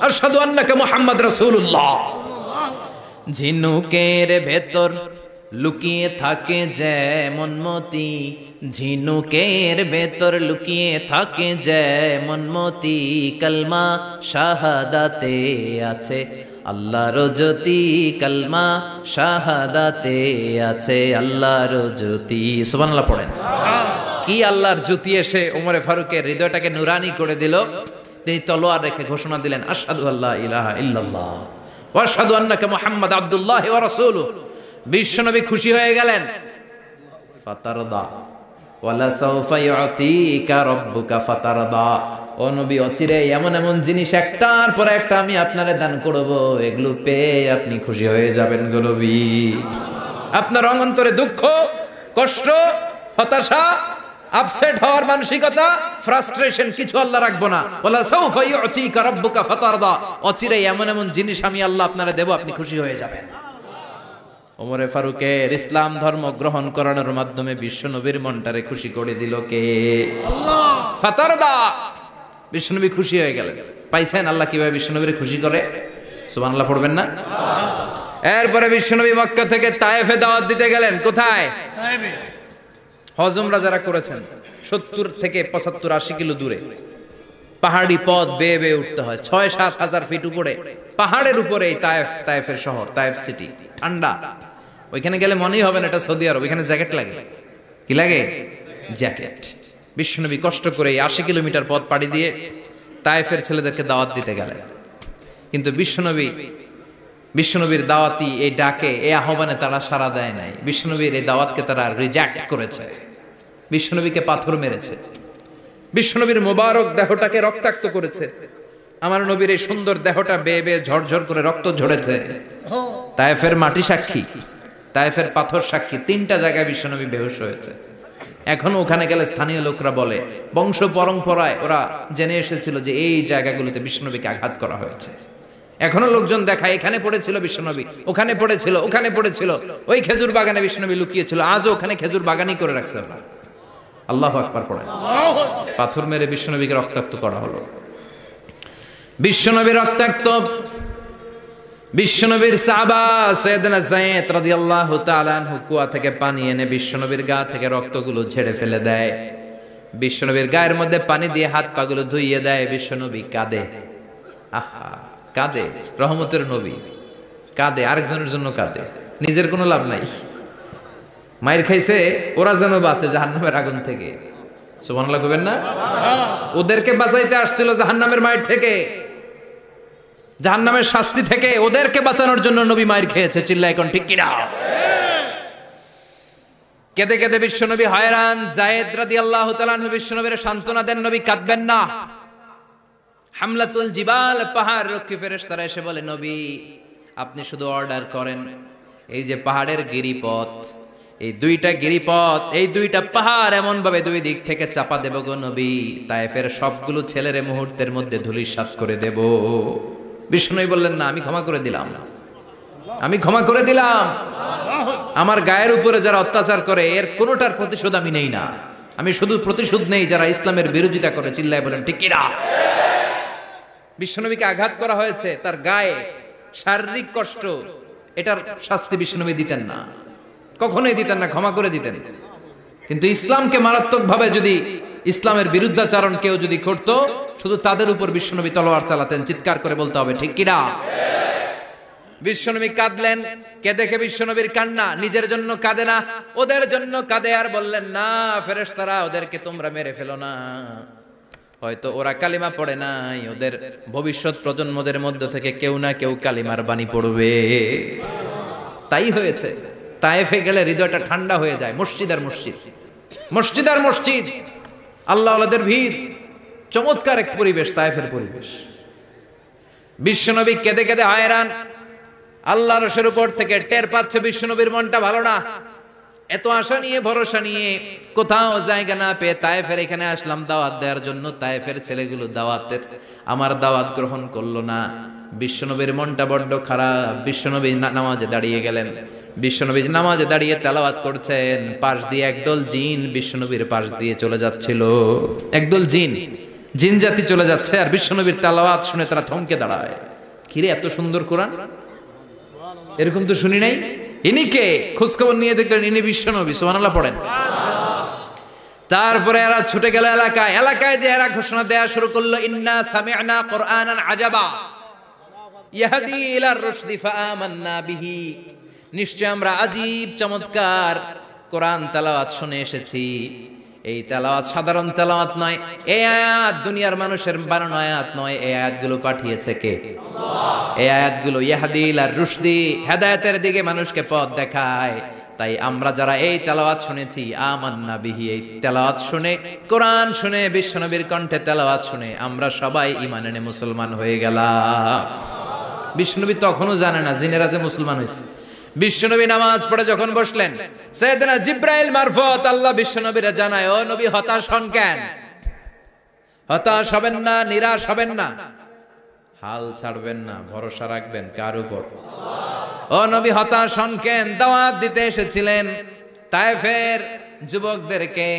আশহাদু আন্নাকা মুহাম্মদ রাসূলুল্লাহ। ঝিনুকের ভেতর লুকিয়ে থাকে যেমন মতি, ঝিনুকের ভেতর লুকিয়ে থাকে যেমন মতি, কালমা শাহাদাতে আছে আল্লাহর জ্যোতি, কালমা শাহাদাতে আছে আল্লাহর জ্যোতি। সুবহানাল্লাহ পড়েন। কি আল্লাহর জ্যোতি এসে ওমরে ফারুকের হৃদয়টাকে নুরানি করে দিল। তিনি তলোয়ার রেখে ঘোষণা দিলেন, আশহাদু আল্লা ইলাহা ইল্লাল্লাহ ওয়া আশহাদু আন্নাকা মুহাম্মাদ আবদুল্লাহি ওয়া রাসূলুহু। বিশ্বনবী খুশি হয়ে গেলেন। ফাতারদা ওয়ালা সাউফা ইউতিকা রাব্বুকা ফাতারদা। ও নবী, অচিরে এমন এমন জিনিস একটার পর একটা আমি আপনারে দান করব, এগুলো পেয়ে আপনি খুশি হয়ে যাবেন গো নবী। আপনার অন্তরে দুঃখ, কষ্ট, হতাশা, আপসেট হওয়ার মানসিকতা, ফ্রাস্ট্রেশন কিছু আল্লাহ রাখবো না। ওয়ালা সাউফা ইউতিকা রাব্বুকা ফাতারদা। অচিরে এমন এমন জিনিস আমি আল্লাহ আপনারে দেব, আপনি খুশি হয়ে যাবেন। ওমরে ফারুকের ইসলাম ধর্ম গ্রহণ করানোর মাধ্যমে বিশ্বনবীর মনটারে খুশি করে দিল কে? আল্লাহ। ফাতারদা, বিশ্বনবী খুশি হয়ে গেলেন। পাইছেন আল্লাহ কিভাবে বিশ্বনবীর খুশি করে? সুবহানাল্লাহ পড়বেন না? এরপরে বিশ্বনবী মক্কা থেকে তায়েফে দাওয়াত দিতে গেলেন। কোথায়? তায়েফে। হজ উমরা যারা করেছেন 70 থেকে 75 80 কিলো দূরে পাহাড়ি পথ বেয়ে বেয়ে উঠতে হয়, 6-7 হাজার ফিট উপরে পাহাড়ের উপরে এই তায়েফের শহর, তায়েফ সিটি। ঠান্ডা, ওইখানে গেলে মনেই হবে না এটা সৌদি আরব। ওইখানে জ্যাকেট লাগে। কি লাগে? জ্যাকেট। বিশ্বনবী কষ্ট করে 80 কিলোমিটার পথ পাড়ি দিয়ে তায়েফের ছেলেদেরকে দাওয়াত দিতে গেলেন। কিন্তু বিশ্বনবীর দাওয়াতি এই ডাকে, এই আহ্বানে তারা সাড়া দেয় নাই। বিশ্বনবীর এই দাওয়াতকে তারা রিজেক্ট করেছে, বিশ্বনবীকে পাথর মেরেছে, বিশ্বনবীর মোবারক দেহটাকে রক্তাক্ত করেছে। আমার নবীর এই সুন্দর দেহটা বেয়ে বেয়ে ঝরঝর করে রক্ত ঝরেছে। তায়েফের মাটি সাক্ষী, তায়েফের পাথর সাক্ষী। 3টা জায়গায় বিশ্বনবী বেহুশ হয়েছে। এখনো ওখানে গেলে স্থানীয় লোকরা বলে, বংশ পরম্পরায় ওরা জেনে এসেছিল যে এই জায়গাগুলোতে বিশ্বনবীকে আঘাত করা হয়েছে। এখনো লোকজন দেখায় এখানে পড়েছিল বিশ্বনবী, ওখানে পড়েছিল, ওখানে পড়েছিল, ওই খেজুর বাগানে বিশ্বনবী লুকিয়েছিল। আজও ওখানে খেজুর বাগানই করে রাখছে। আল্লাহু আকবার পড়ে। পাথর মেরে বিশ্বনবীকে রক্তাক্ত করা হলো। বিশ্বনবী রক্তাক্ত। বিশ্বনবীর সাহাবা সাইয়েদনা যায়েদ রাদিয়াল্লাহু তাআলা আনহু কুয়া থেকে পানি এনে বিশ্বনবীর গা থেকে রক্তগুলো ঝেড়ে ফেলে দেয়। বিশ্বনবীর গায়ের মধ্যে পানি দিয়ে হাত পাগুলো ধুইয়ে দেয়। বিশ্বনবী কাঁদে। আহা, কাঁদে। রহমতের নবী কাঁদে, আরেকজনের জন্য কাঁদে, নিজের কোনো লাভ নাই। মায়ের খাইছে, ওরা যেন বাঁচে জাহান্নামের আগুন থেকে। সুবহানাল্লাহ কইবেন না? ওদেরকে বাঁচাইতে আসছিল জাহান্নামের মায়ের থেকে, জাহান্নামের শাস্তি থেকে। ওদেরকে বাঁচানোর জন্য নবী মায়ের খেয়েছে। চিল্লায় কোন ঠিক কিনা? কেঁদে কেঁদে বিশ্বনবী হয়রান। যায়েদ রাদিয়াল্লাহু তাআলা আনহু বিশ্বনবীর সান্ত্বনা দেন, নবী কাঁদবেন না। হামলাতুল জিবাল, পাহাড় রক্ষী ফেরেশতারা এসে বলে, নবী আপনি শুধু অর্ডার করেন, এই যে পাহাড়ের গিরিপথ, এই 2টা গিরিপথ, এই 2টা পাহাড় এমন ভাবে 2 দিক থেকে চাপা দেব গো নবী, তায়েফের সবগুলো ছেলেরে মুহূর্তের মধ্যে ধূলিসাৎ করে দেব। বিষ্ণুই বললেন, না, আমি ক্ষমা করে দিলাম, আমি ক্ষমা করে দিলাম। আমার গায়ের উপরে যারা অত্যাচার করে এর কোনোটার প্রতিশোধ আমি নেই না। আমি শুধু প্রতিশোধ নেই যারা ইসলামের বিরোধিতা করে। চিল্লায় বলেন ঠিক কিনা? বিশ্বনবীকে আঘাত করা হয়েছে, তার গায়ে শারীরিক কষ্ট, এটার শাস্তি বিশ্বনবী দিতেন না, কখনোই দিতেন না, ক্ষমা করে দিতেন। কিন্তু ইসলামকে মারাত্মকভাবে যদি ইসলামের বিরুদ্ধাচরণ কেউ যদি করত, শুধু তাদের উপর বিশ্বনবী তলোয়ার চালাতেন। চিৎকার করে বলতে হবে ঠিক কিনা? বিশ্বনবী কাঁদলেন। কে দেখে বিশ্বনবীর কান্না, নিজের জন্য কাঁদে না, ওদের জন্য কাঁদে। আর বললেন, না ফেরেশতারা, ওদেরকে তোমরা মেরে ফেলো না, হয়তো ওরা কালিমা পড়ে নাই, ওদের ভবিষ্যৎ প্রজন্মদের মধ্য থেকে কেউ না কেউ কালিমার বাণী পড়বে। তাই হয়েছে। তায়েফে গেলে হৃদয়টা ঠান্ডা হয়ে যায়। মসজিদ আর মসজিদ, মসজিদ আর মসজিদ, আল্লাহ ওয়ালাদের ভিড়, চমৎকার এক পরিবেশ তায়েফের পরিবেশ। বিশ্বনবী কেঁদে কেঁদে হয়রান। আল্লাহ রসের উপর থেকে টের পাচ্ছে বিশ্বনবীর মনটা ভালো না। এত আশা নিয়ে ভরসা নিয়ে কোথাও জায়গা না পেয়ে তায়েফের এখানে আসলাম দাওয়াত দেওয়ার জন্য। তায়েফের ছেলেগুলো দাওয়াতের আমার দাওয়াত গ্রহণ করলো না। বিশ্বনবীর মনটা বড্ড খারাপ। বিশ্বনবী নামাজে দাঁড়িয়ে গেলেন। বিশ্বনবী নামাজে দাঁড়িয়ে তেলাওয়াত করছেন। পাশ দিয়ে একদল জিন বিশ্বনবীর পাশ দিয়ে চলে যাচ্ছিল। একদল জিন জাতি চলে যাচ্ছে, আর বিশ্বনবীর তেলাওয়াত শুনে তারা থমকে দাঁড়ায়। কিরে, এত সুন্দর কোরআন, এরকম তো শুনি নাই। ইনি কে? খোঁজখবর নিয়ে দেখলেন ইনি বিশ্বনবী। সুবহানাল্লাহ পড়েন। তারপরে এরা ছুটে গেল এলাকায়। এলাকায় যে এরা ঘোষণা দেয়া শুরু করলো, ইন্না সামি'না কুরআনান আজাবা ইয়াহদি ইলার রুশদি ফাআমান্না বিহি। নিশ্চয় আমরা আজীব চমৎকার কোরআন তেলাওয়াত শুনে এসেছি। এই তেলাওয়াত সাধারণ তেলাওয়াত নয়, এই আয়াত দুনিয়ার মানুষের বানানো আয়াত নয়। এই আয়াতগুলো পাঠিয়েছে কে? আল্লাহ। এই আয়াতগুলো ইয়াহদি ইলার রুশদি, হেদায়েতের দিকে মানুষকে পথ দেখায়। তাই আমরা যারা এই তেলাওয়াত শুনেছি, আমান্না বিহি, এই তেলাওয়াত শুনে, কোরআন শুনে, বিশ্বনবীর কণ্ঠে তেলাওয়াত শুনে আমরা সবাই ঈমান এনে মুসলমান হয়ে গেলাম। বিশ্বনবী তখনও জানে না জিনেরা যে মুসলমান হয়েছে। বিশ্বনবী নামাজ পড়ে যখন বসলেন, সাইয়েদনা জিব্রাইল মারফত আল্লাহ বিশ্বনবীরে জানায়, ও নবী হতাশ হন কেন? হতাশ হবেন না, নিরাশ হবেন না, হাল ছাড়বেন না, ভরসা রাখবেন কার উপর? আল্লাহ। ও ও নবী হতাশ হন কেন? দাওয়াত দিতে এসেছিলেন তায়েফের যুবকদেরকে,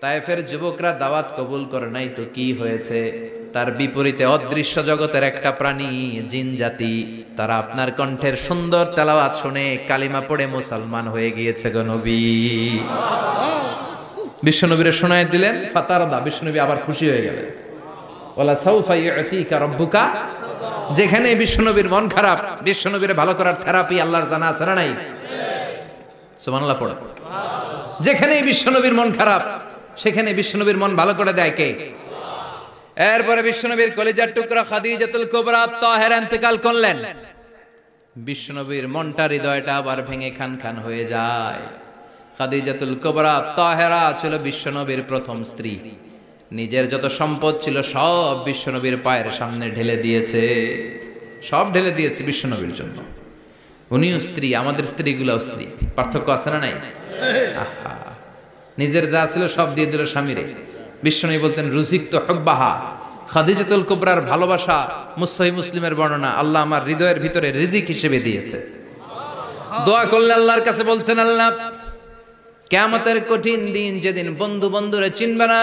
তায়েফের যুবকরা দাওয়াত কবুল করে নাই তো কি হয়েছে? তার বিপরীতে অদৃশ্য জগতের একটা প্রাণী জিন জাতি, তারা আপনার কণ্ঠের সুন্দর তেলাওয়াত শুনে কালিমা পড়ে মুসলমান হয়ে গিয়েছে গো নবী। বিশ্বনবীরে শোনায় দিলেন, ফাতারদা, বিশ্বনবী আবার খুশি হয়ে গেলেন। ওয়ালা সাউফা ইউতিকা রাব্বুকা, যেখানে বিশ্বনবীর মন খারাপ, বিশ্বনবীরে ভালো করার থেরাপি আল্লাহর জানা আছে না নাই? সুবহানাল্লাহ পড়ো। যেখানেই বিশ্বনবীর মন খারাপ, সেখানে বিশ্বনবীর মন ভালো করে দেয় কে? এরপরে বিশ্বনবীর কলিজার টুকরা খাদিজাতুল কুবরা তাহেরা ইন্তেকাল করলেন। বিশ্বনবীর মনটা, হৃদয়টা আবার ভেঙে খান খান হয়ে যায়। খাদিজাতুল কুবরা তাহেরা ছিল বিশ্বনবীর প্রথম স্ত্রী। নিজের যত সম্পদ ছিল সব বিশ্বনবীর পায়ের সামনে ঢেলে দিয়েছে, সব ঢেলে দিয়েছে বিশ্বনবীর জন্য। উনিও স্ত্রী, আমাদের স্ত্রীগুলোও স্ত্রী, পার্থক্য আছে না নাই? আহা, নিজের যা ছিল সব দিয়ে দিল স্বামীরে। বিশ্বনবী বলতেন রুজিকতু হুব্বাহা, খাদিজাতুল কুবরার ভালোবাসা সহিহ মুসলিমের বর্ণনা, আল্লাহ আমার হৃদয়ের ভিতরে রিজিক হিসেবে দিয়েছে। দোয়া করলে আল্লাহর কাছে বলছেন, আল্লাহ কিয়ামতের কঠিন দিন, যেদিন বন্ধু বন্ধুরে চিনবে না,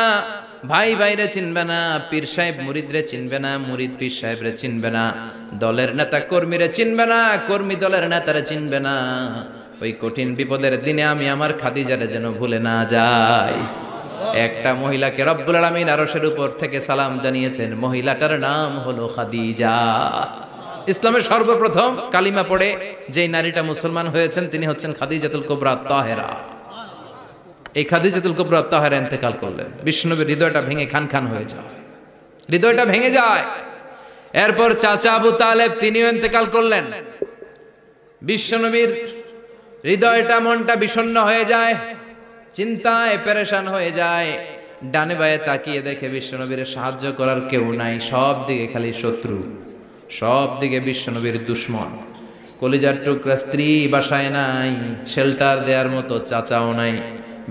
ভাই ভাইরে চিনবে না, পীর সাহেব মুরিদরে চিনবে না, মুরিদ পীর সাহেবরে চিনবে না, দলের নেতা কর্মীরে চিনবে না, কর্মী দলের নেতারে চিনবে না, ওই কঠিন বিপদের দিনে আমি আমার খাদিজারে যেন ভুলে না যাই। একটা মহিলাকে রব্বুল আলামিন আরশের উপর থেকে সালাম জানিয়েছেন, মহিলাটার নাম হলো খাদিজা। ইসলামের সর্বপ্রথম কালিমা পড়ে যেই নারীটা মুসলমান হয়েছেন তিনি হচ্ছেন খাদিজাতুল কুবরা তাহেরা। এই খাদিজাতুল কুবরা তাহেরা ইন্তেকাল করলেন। বিশ্বনবীর হৃদয়টা ভেঙে খান খান হয়ে যায়, হৃদয়টা ভেঙে যায়। এরপর চাচা আবু তালেব তিনিও ইন্তেকাল করলেন। বিশ্বনবীর হৃদয়টা, মনটা বিষণ্ণ হয়ে যায়, চিন্তায় পেরেশান হয়ে যায়। ডানে বায়ে তাকিয়ে দেখে বিশ্বনবীর সাহায্য করার কেউ নাই, সব দিকে খালি শত্রু, সব দিকে বিশ্বনবীর দুশ্মন। কলিজার টুকরা স্ত্রী বাসায় নাই, শেল্টার দেওয়ার মতো চাচাও নাই।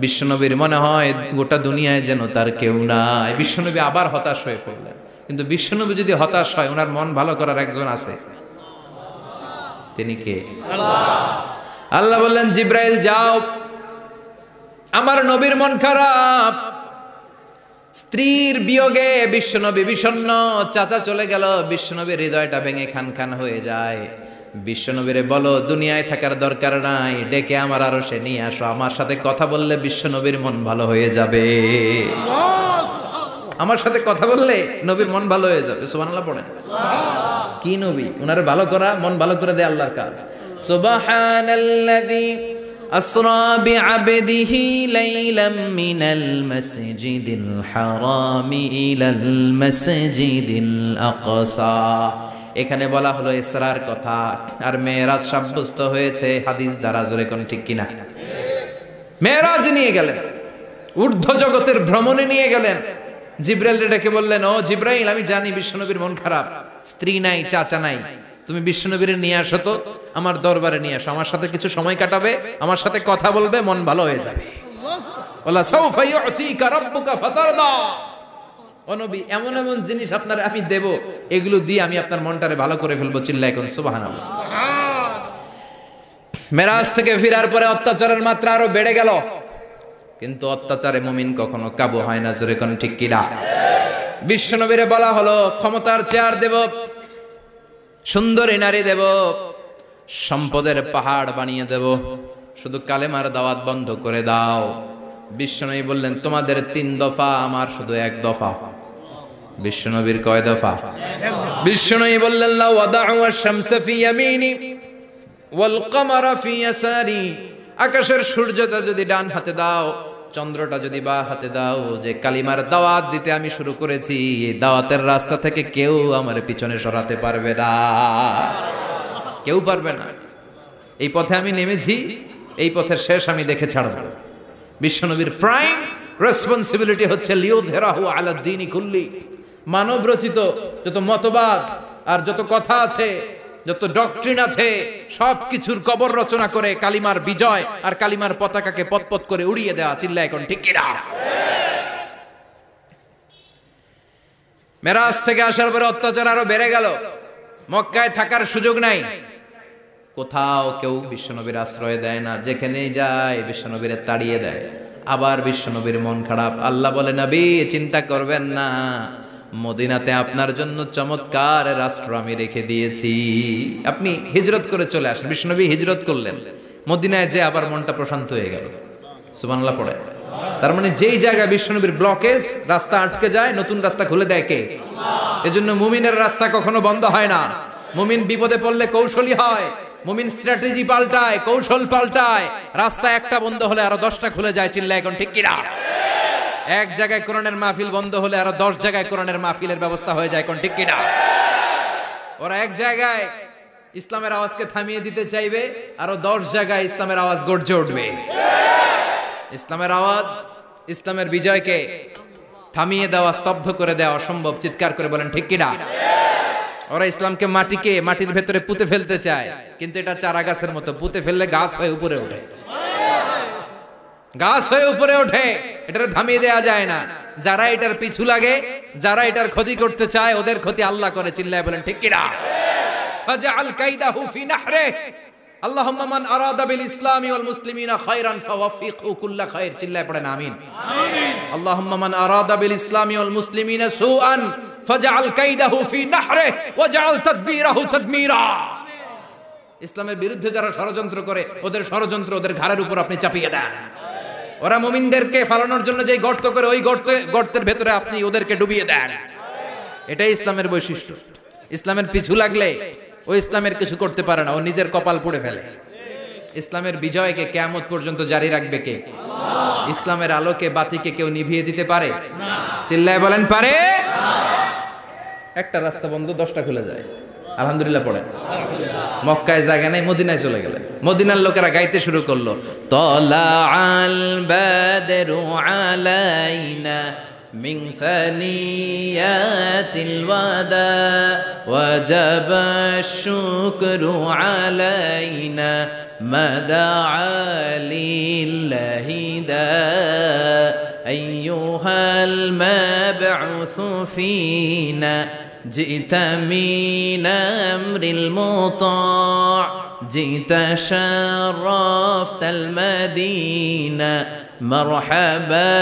বিশ্বনবীর মনে হয় গোটা দুনিয়ায় যেন তার কেউ নাই। বিশ্বনবী আবার হতাশ হয়ে পড়লেন। কিন্তু বিশ্বনবী যদি হতাশ হয়, ওনার মন ভালো করার একজন আছে, তিনি কে? আল্লাহ বললেন, জিব্রাইল যাও, আমার নবীর মন খারাপ, স্ত্রীর বিয়োগে বিশ্বনবী বিষণ্ণ, চাচা চলে গেল, বিশ্বনবীর হৃদয়টা ভেঙে খান খান হয়ে যায়। বিশ্বনবীরে বলো দুনিয়ায় থাকার দরকার নাই, ডেকে আমার আরশে নিয়ে আসো, আমার সাথে কথা বললে বিশ্বনবীর মন ভালো হয়ে যাবে। আমার সাথে কথা বললে নবীর মন ভালো হয়ে যাবে। সুবহানাল্লাহ পড়েন। কি নবী, উনারে ভালো করা, মন ভালো করে দেয় আল্লাহর কাজ। সুবহানাল্লাযী আসরা বিআবদিহি লাইলাম মিনাল মাসজিদিল হারামি ইলাল মাসজিদিল আকসা। এখানে বলা হলো ইসরার কথা, আর মেরাজ সাব্যস্ত হয়েছে হাদিস দ্বারা। জোরে কোন ঠিক কিনা? মেরাজ নিয়ে গেলেন, ঊর্ধ্ব জগতের ভ্রমণে নিয়ে গেলেন। জিব্রাইল ডেকে বললেন, ও জিব্রাইল, আমি জানি বিশ্বনবীর মন খারাপ, স্ত্রী নাই, চাচা নাই, তুমি বিশ্বনবীর নিয়ে আসো তো, আমার দরবারে নিয়ে আসো, আমার সাথে কিছু সময় কাটাবে, আমার সাথে কথা বলবে, মন ভালো হয়ে যাবে। ওয়ালা সাউফা ইউতিকা রাব্বুকা ফাতারদা। ও নবী, এমন এমন জিনিস আপনার আমি দেব, এগুলো দিয়ে আমি আপনার মনটারে ভালো করে ফেলবো। চিল্লায় কোন সুবহানাল্লাহ। মেরাজ থেকে ফেরার পরে অত্যাচারের মাত্রা আরো বেড়ে গেল, কিন্তু অত্যাচারে মুমিন কখনো কাবু হয় না। জোরে কোন ঠিক কিনা? বিশ্বনবীরে বলা হলো, ক্ষমতার চেয়ার দেব, সুন্দরী নারী দেব, সম্পদের পাহাড় বানিয়ে দেব, শুধু কালেমার দাওয়াত বন্ধ করে দাও। বিশ্বনবী বললেন, তোমাদের 3 দফা, আমার শুধু 1 দফা। বিশ্বনবীর কয় দফা? বিশ্বনবী বললেন, লা ওয়াদাউ আশ-শামসা ফি ইয়ামিনি ওয়াল কামারা ফি ইয়াসারি। আকাশের সূর্যটা যদি ডান হাতে দাও, চন্দ্রটা যদি বা হাতে দাও, যে কালিমার দাওয়াত দিতে আমি শুরু করেছি, এই দাওয়াতের রাস্তা থেকে কেউ আমার পিছনে সরাতে পারবে না, কেউ পারবে না। এই পথে আমি নেমেছি, এই পথের শেষ আমি দেখে ছাড়ব। বিশ্বনবীর প্রাইম রেসপন্সিবিলিটি হচ্ছে লিউযহিরাহু আলা দ্বীনি কুল্লি। মানব রচিত যত মতবাদ আর যত কথা আছে, যত ডক্ট্রিন আছে, সবকিছুর কবর রচনা করে কালিমার বিজয় আর কালিমার পতাকাকে পতপত করে উড়িয়ে দেওয়া। চিল্লায় এখন ঠিক কিনা? মেরাজ থেকে আসার পরে অত্যাচার আরো বেড়ে গেল, মক্কায় থাকার সুযোগ নাই। কোথাও কেউ বিশ্বনবীর আশ্রয় দেয় না, যেখানেই যায় বিশ্বনবীর তাড়িয়ে দেয়। আবার বিশ্বনবীর মন খারাপ। আল্লাহ বলে, নবী চিন্তা করবেন না, মদিনাতে আপনার জন্য চমৎকার রাষ্ট্র আমি রেখে দিয়েছি, আপনি হিজরত করে চলে আসেন। বিশ্বনবী হিজরত করলেন, মদিনায় যে আবার মনটা প্রশান্ত হয়ে গেল। সুবহানাল্লাহ পড়ে। তার মানে যেই জায়গায় বিশ্বনবীর ব্লকেজ, রাস্তা আটকে যায়, নতুন রাস্তা খুলে দেয় কে? এজন্য মুমিনের রাস্তা কখনো বন্ধ হয় না। মুমিন বিপদে পড়লে কৌশলী হয়, মুমিন স্ট্র্যাটেজি পাল্টায়, কৌশল পাল্টায়। রাস্তা একটা বন্ধ হলে আরো 10টা খুলে যায়। চিল্লা এখন ঠিক কিনা? এক জায়গায় কোরআনের মাহফিল বন্ধ হলে আরো 10 জায়গায় কোরআনের মাহফিলের ব্যবস্থা হয়ে যায়। কোন ঠিক কিনা? ওরা এক জায়গায় ইসলামের আওয়াজকে থামিয়ে দিতে চাইবে, আরো 10 জায়গায় ইসলামের আওয়াজ গর্জে উঠবে। ইসলামের আওয়াজ, ইসলামের বিজয়কে থামিয়ে দেওয়া, স্তব্ধ করে দেওয়া অসম্ভব। চিৎকার করে বলেন ঠিক কিনা? ওরা ইসলামকে মাটির ভেতরে পুঁতে ফেলতে চায়, কিন্তু এটা চারা গাছের মতো, পুঁতে ফেললে গাছ হয়ে উপরে ওঠে, গাছ হয়ে উপরে ওঠে। এটারে থামিয়ে দেওয়া যায় না। যারা এটার পিছু লাগে, যারা এটার ক্ষতি করতে চায়, ওদের ক্ষতি আল্লাহ করে। চিল্লায় বলেন ঠিক কিনা? ফাজআল কাইদাহু ফি নাহরে। আল্লাহুম্মা মান আরাদা বিল ইসলামি ওয়াল মুসলিমিনা খায়রান ফাওয়াফিকহু কুল্লা খায়র। চিল্লায় পড়েন আমিন। আমিন। আল্লাহুম্মা মান আরাদা বিল ইসলামি ওয়াল মুসলিমিনা সুআন ফাজআল কাইদাহু ফি নাহরে ওয়াজআল তাদবীরাহু তাদমীরা। ইসলামের বিরুদ্ধে যারা ষড়যন্ত্র করে, ওদের ষড়যন্ত্র ওদের ঘাড়ের উপর আপনি চাপিয়ে দেন। ওরা মুমিনদেরকে ফালানোর জন্য যে গর্ত করে, ওই গর্তের ভেতরে আপনি ওদেরকে ডুবিয়ে দেন। এটাই ইসলামের বৈশিষ্ট্য। ইসলামের পিছু লাগলে ও ইসলামের কিছু করতে পারে না, ও নিজের কপাল পুড়ে ফেলে। ইসলামের বিজয়কে কিয়ামত পর্যন্ত জারি রাখবে কে? আল্লাহ। ইসলামের আলোকে বাতিকে কেউ নিভিয়ে দিতে পারে না। চিল্লায় বলেন পারে না। একটা রাস্তা বন্ধ, 10টা খুলে যায়। আলহামদুলিল্লাহ পড়ে। মক্কায় জায়গা নাই, মদিনায় চলে গেলেন। মদিনার লোকেরা গাইতে শুরু করলো, তলা আল বাদরু আলাইনা মিন সানিয়াতিল ওয়াদা ওয়াজাবা শুকরু আলাইনা মাদাআ লিল্লাহি দা আইয়ুহাল মাবউসু ফিনা جئت من أمر المطاع جئت شرفت المدينة مرحبا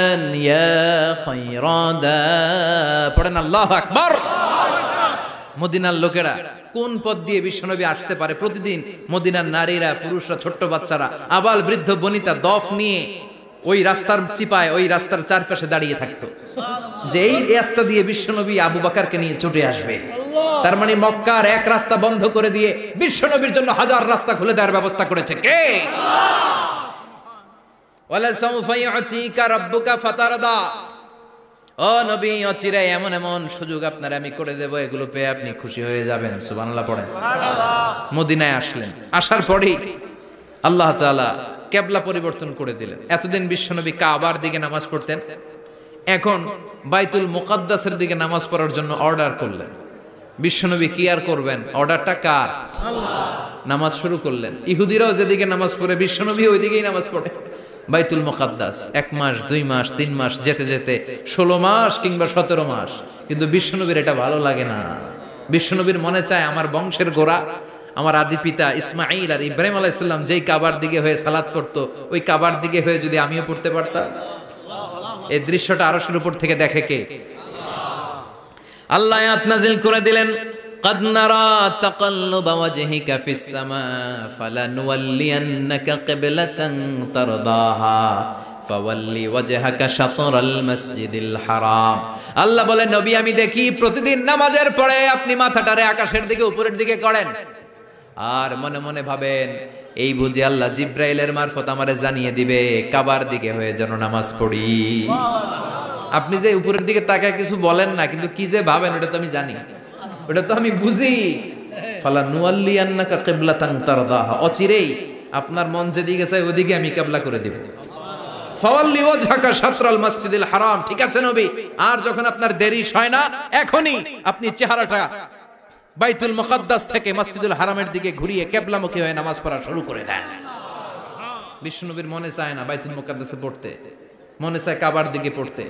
يا خير دا পড়েন আল্লাহু আকবার। মদিনার লোকেরা কোন পথ দিয়ে বিশ্বনবী আসতে পারে? প্রতিদিন মদিনার নারীরা, পুরুষরা, ছোট্ট বাচ্চারা, আবাল বৃদ্ধ বনিতা দফ নিয়ে ওই রাস্তার চিপায়, ওই রাস্তার চারপাশে দাঁড়িয়ে থাকতো, যে এই রাস্তা দিয়ে বিশ্বনবী আবু বকরকে নিয়ে ছুটে আসবে। তার মানে মক্কার এক রাস্তা বন্ধ করে দিয়ে বিশ্বনবীর জন্য হাজার রাস্তা খুলে দেওয়ার ব্যবস্থা করেছে কে? ওয়ালা সাউফা ইউতিকা রাব্বুকা ফাতারদা। ও নবী, অচিরে এমন এমন সুযোগ আপনার আমি করে দেব, এগুলো পেয়ে আপনি খুশি হয়ে যাবেন। সুবহানাল্লাহ পড়েন। সুবহানাল্লাহ। মদিনায় আসলেন, আসার পরেই আল্লাহ তাআলা কিবলা পরিবর্তন করে দিলেন। এতদিন বিশ্বনবী কাবার দিকে নামাজ পড়তেন, এখন বাইতুল মুকাদ্দাসের দিকে নামাজ পড়ার জন্য অর্ডার করলেন। বিশ্বনবী কি আর করবেন? অর্ডারটা কার? আল্লাহ। নামাজ শুরু করলেন। ইহুদিরাও যেদিকে নামাজ পড়ে, বিশ্বনবী ওই দিকেই নামাজ পড়ে। বাইতুল মুকাদ্দাস 1 মাস, 2 মাস, 3 মাস যেতে যেতে 16 মাস কিংবা 17 মাস, কিন্তু বিশ্বনবীর এটা ভালো লাগে না। বিশ্বনবীর মনে চায় আমার বংশের গোড়া, আমার আদি পিতা ইসমাঈল আর ইব্রাহিম আলাইহিস সালাম যেই কাবার দিকে হয়ে সালাত পড়তো, ওই কাবার দিকে হয়ে যদি আমিও পড়তে পারতাম। এই দৃশ্যটা আরশের উপর থেকে দেখে কে? আল্লাহ আয়াত নাযিল করে দিলেন, قد نرى تقلب وجهك في السماء فلنولينك قبلة ترضاها فول وجهك شطر المسجد الحرام। আল্লাহ বলে, নবী আমি দেখি প্রতিদিন নামাজের পরে আপনি মাথাটারে আকাশের দিকে, উপরের দিকে করেন, আর মনে মনে ভাবেন এই বুঝি আল্লাহ জিব্রাইলের মারফত আমারে জানিয়ে দিবে কাবার দিকে হয়ে যেন নামাজ পড়ি। আপনি যে উপরের দিকে তাকায় কিছু বলেন না, কিন্তু কি যে ভাবেন ওটা তো আমি জানি, ওটা তো আমি বুঝি। ফালা নুয়াল্লিয়ান্নাকা কিবলাতান তারদাহা, অচিরেই আপনার মন যেদিকে চায় ওদিকে আমি কিবলা করে দিব। ফাওয়াল্লি ওয়াজহাকা শাতরাল মসজিদিল হারাম। ঠিক আছে নবী, আর যখন আপনার দেরি হয় না, এখনই আপনি চেহারাটা বাইতুল মুকাদ্দাস থেকে মসজিদুল হারামের দিকে ঘুরিয়ে কিবলামুখী হয়ে নামাজ পড়া শুরু করে দেন। বিশ্বনবীর মনে চায় না বাইতুল মুকাদ্দাসে পড়তে, মনে চায় কাবার দিকে পড়তে।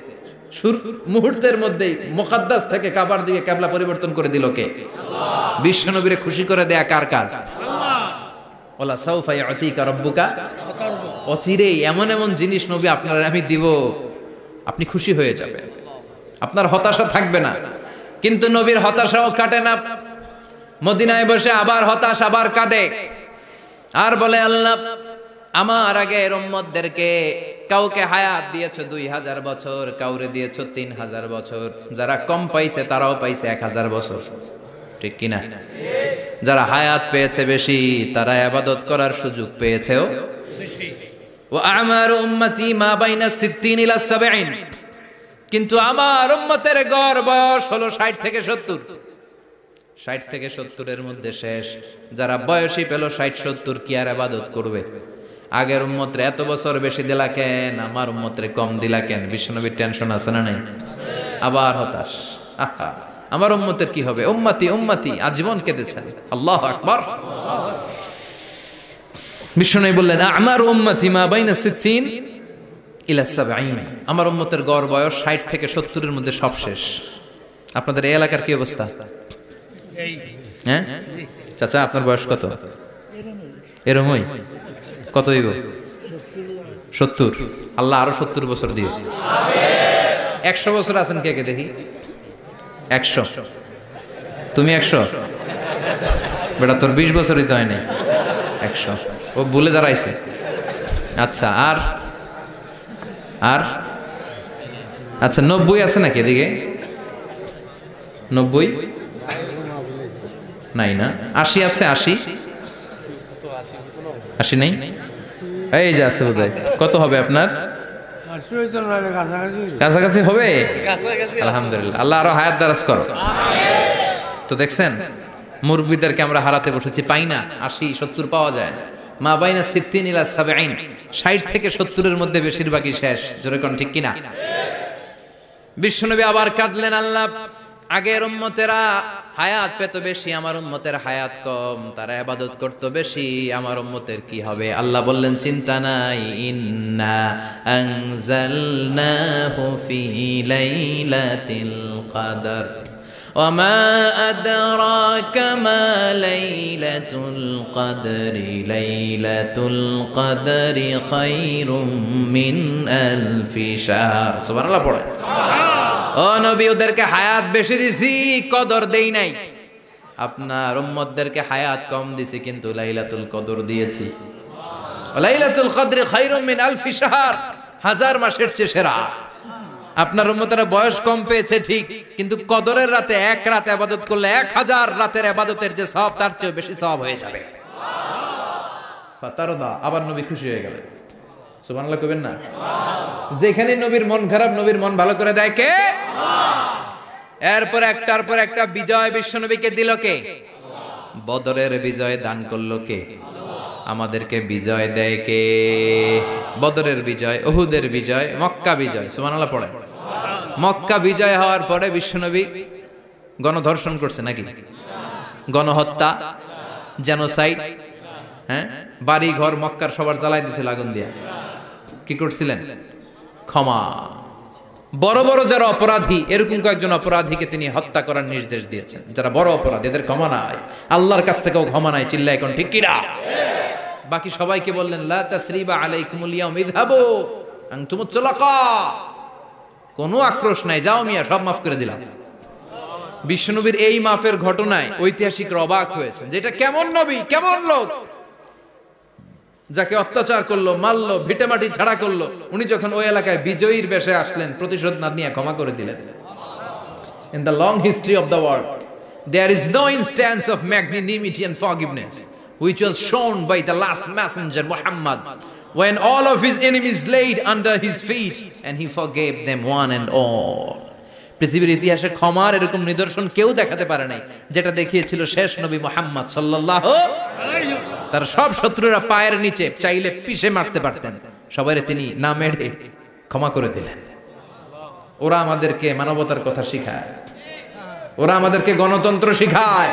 মুহূর্তের মধ্যেই মুকাদ্দাস থেকে কাবার দিকে কিবলা পরিবর্তন করে দিল কে? আল্লাহ। বিশ্বনবীরে খুশি করে দেয়া কার কাজ? আল্লাহ। ওয়ালা সাউফা ইউতিকা রাব্বুকা, অচিরেই এমন এমন জিনিস নবী আপনার আমি দিব, আপনি খুশি হয়ে যাবেন, আপনার হতাশা থাকবে না। কিন্তু নবীর হতাশাও কাটে না, মদিনায় বসে আবার হতাশ, আবার কাঁদে, আর বলে আল্লাহ আমার আগের উম্মতদেরকে কাউকে হায়াত দিয়েছো 2000 বছর, কাউরে দিয়েছো 3000 বছর, যারা কম পাইছে তারাও পাইছে 1000 বছর, ঠিক কিনা? যারা হায়াত পেয়েছে বেশি তারা ইবাদত করার সুযোগ পেয়েছেও বেশি। ওয়া আমারু উম্মতি মা বাইনা 60 ইলা 70, কিন্তু আমার উম্মতের গড় বয়স হলো 60 থেকে 70। 60 থেকে 70 এর মধ্যে শেষ। যারা বয়সী পেল 60-70 কি আর ইবাদত করবে? আগের উম্মতরে এত বছর বেশি দিলা কেন, আমার উম্মতরে কম দিলা কেন? বিশ্বনবীর টেনশন আছে না নাই? আবার হতাশ, আহা আমার উম্মতের কি হবে? উম্মতি উম্মতি আজীবন কেঁদেছেন। আল্লাহু আকবার। বিশ্বনবী বললেন আমার উম্মতি মা বাইনা 60 ইলা 70, আমার উম্মতের গড় বয়স 60 থেকে 70 এর মধ্যে সব শেষ। আপনাদের এই এলাকার কি অবস্থা? হ্যাঁ চাচা, আপনার বয়স কত? এরমই কত হইব? 70। আল্লাহ আরো 70 বছর দিও। 100 বছর আছেন কে কে দেখি? 100। তুমি 100? বেটা তোর 20 বছরই তো হয় নাই। 100 ও ভুলে দাঁড়াইছে। আচ্ছা, আর আর আচ্ছা 90 আছে নাকি এদিকে? 90 নাই না? 80 আছে? 80 নাই? এই যে আছে বোধহয়। কত হবে আপনার? কাছাকাছি হবে? আলহামদুলিল্লাহ, আল্লাহ আরো হায়াত দারাজ করো। তো দেখছেন মুরব্বীদেরকে আমরা হারাতে বসেছি, পাই না। 80-70 পাওয়া যায় না। মা বাইনা 60 ইলা 70, 60 থেকে 70 এর মধ্যে বেশিরভাগই শেষ। জোরে কোন ঠিক কিনা? বিশ্বনবী আবার কাঁদলেন, আল্লাহ আগের উম্মতেরা হায়াত পেত বেশি, আমার উম্মতের হায়াত কম, তারা ইবাদত করত বেশি, আমার উম্মতের কি হবে? আল্লাহ বললেন চিন্তা নাই, ইন্না আনজালনাহু ফি লাইলাতিল কদর ওয়া মা আদরাকা মা লাইলাতুল কদরি লাইলাতুল কদরি খায়রুম মিন আলফি শাহর। সুবহানাল্লাহ পড়ে। ও নবী, ওদেরকে হায়াত বেশি দিছি, কদর দেই নাই। আপনার উম্মতদেরকে হায়াত কম দিছি, কিন্তু লাইলাতুল কদর দিয়েছি। লাইলাতুল কদর খায়রুম মিন আলফি শাহর, 1000 মাসের চেয়ে সেরা। আপনার উম্মতেরা বয়স কম পেয়েছে ঠিক, কিন্তু কদরের রাতে এক রাত ইবাদত করলে 1000 রাতের ইবাদতের যে সওয়াব তার চেয়ে বেশি সওয়াব হয়ে যাবে। ফাতারদা, আবার নবী খুশি হয়ে গেলেন। সুবহানাল্লাহ কইবেন না? যেখানে নবীর মন খারাপ, নবীর মন ভালো করে দেয় কে? এরপর একটার পর একটা বিজয় বিশ্বনবীকে দিল কে? বদরের বিজয় দান করলো কে? আমাদেরকে বিজয় দেয় কে? বদরের বিজয়, উহুদের বিজয়, মক্কা বিজয়। সুবহানাল্লাহ পড়ে। মক্কা বিজয় হওয়ার পরে বিশ্বনবী গণধর্ষণ করছে নাকি? গণহত্যা, জেনোসাইড, হ্যাঁ, বাড়ি ঘর মক্কার সবার জ্বালাই দিয়েছিল আগুন দিয়া। কি করছিলেন? ক্ষমা। বড় বড় যারা অপরাধী, এরকম কয়েকজন অপরাধীকে তিনি হত্যা করার নির্দেশ দিয়েছেন। যারা বড় অপরাধী, এদের ক্ষমা নাই, আল্লাহর কাছ থেকেও ক্ষমা নাই। চিল্লায় এখন ঠিক কিনা? বাকি সবাইকে বললেন লা তাসরিবা আলাইকুমুল ইয়াউম ইযহাবু আনতুমুত তুলাকা, কোনো আক্রোশ নাই, যাও মিয়া, সব মাফ করে দিলাম। বিশ্বনবীর এই মাফের ঘটনায় ঐতিহাসিকরা অবাক হয়েছেন, যেটা কেমন নবী, কেমন লোক, যাকে অত্যাচার করলো, মারলো, ভিটেমাটি ছাড়া করলো, উনি যখন ওই এলাকায় বিজয়ীর বেশে আসলেন, প্রতিশোধ না নিয়ে ক্ষমা করে দিলেন। In the long history of the world, there is no instance of magnanimity and forgiveness which was shown by the last messenger Muhammad, when all of his enemies laid under his feet and he forgave them one and all. পৃথিবীর ইতিহাসে ক্ষমার এরকম নিদর্শন কেউ দেখাতে পারে নাই, যেটা দেখিয়েছিল শেষ নবী মুহাম্মদ সাল্লাল্লাহু আলাইহি ওয়াসাল্লাম। তার সব শত্রুরা পায়ের নিচে চাইলে পিষে মারতে পারতেন, সবাইরে তিনি না মেরে ক্ষমা করে দিলেন। ওরা আমাদেরকে মানবতার কথা শিখায়, ওরা আমাদেরকে গণতন্ত্র শিখায়,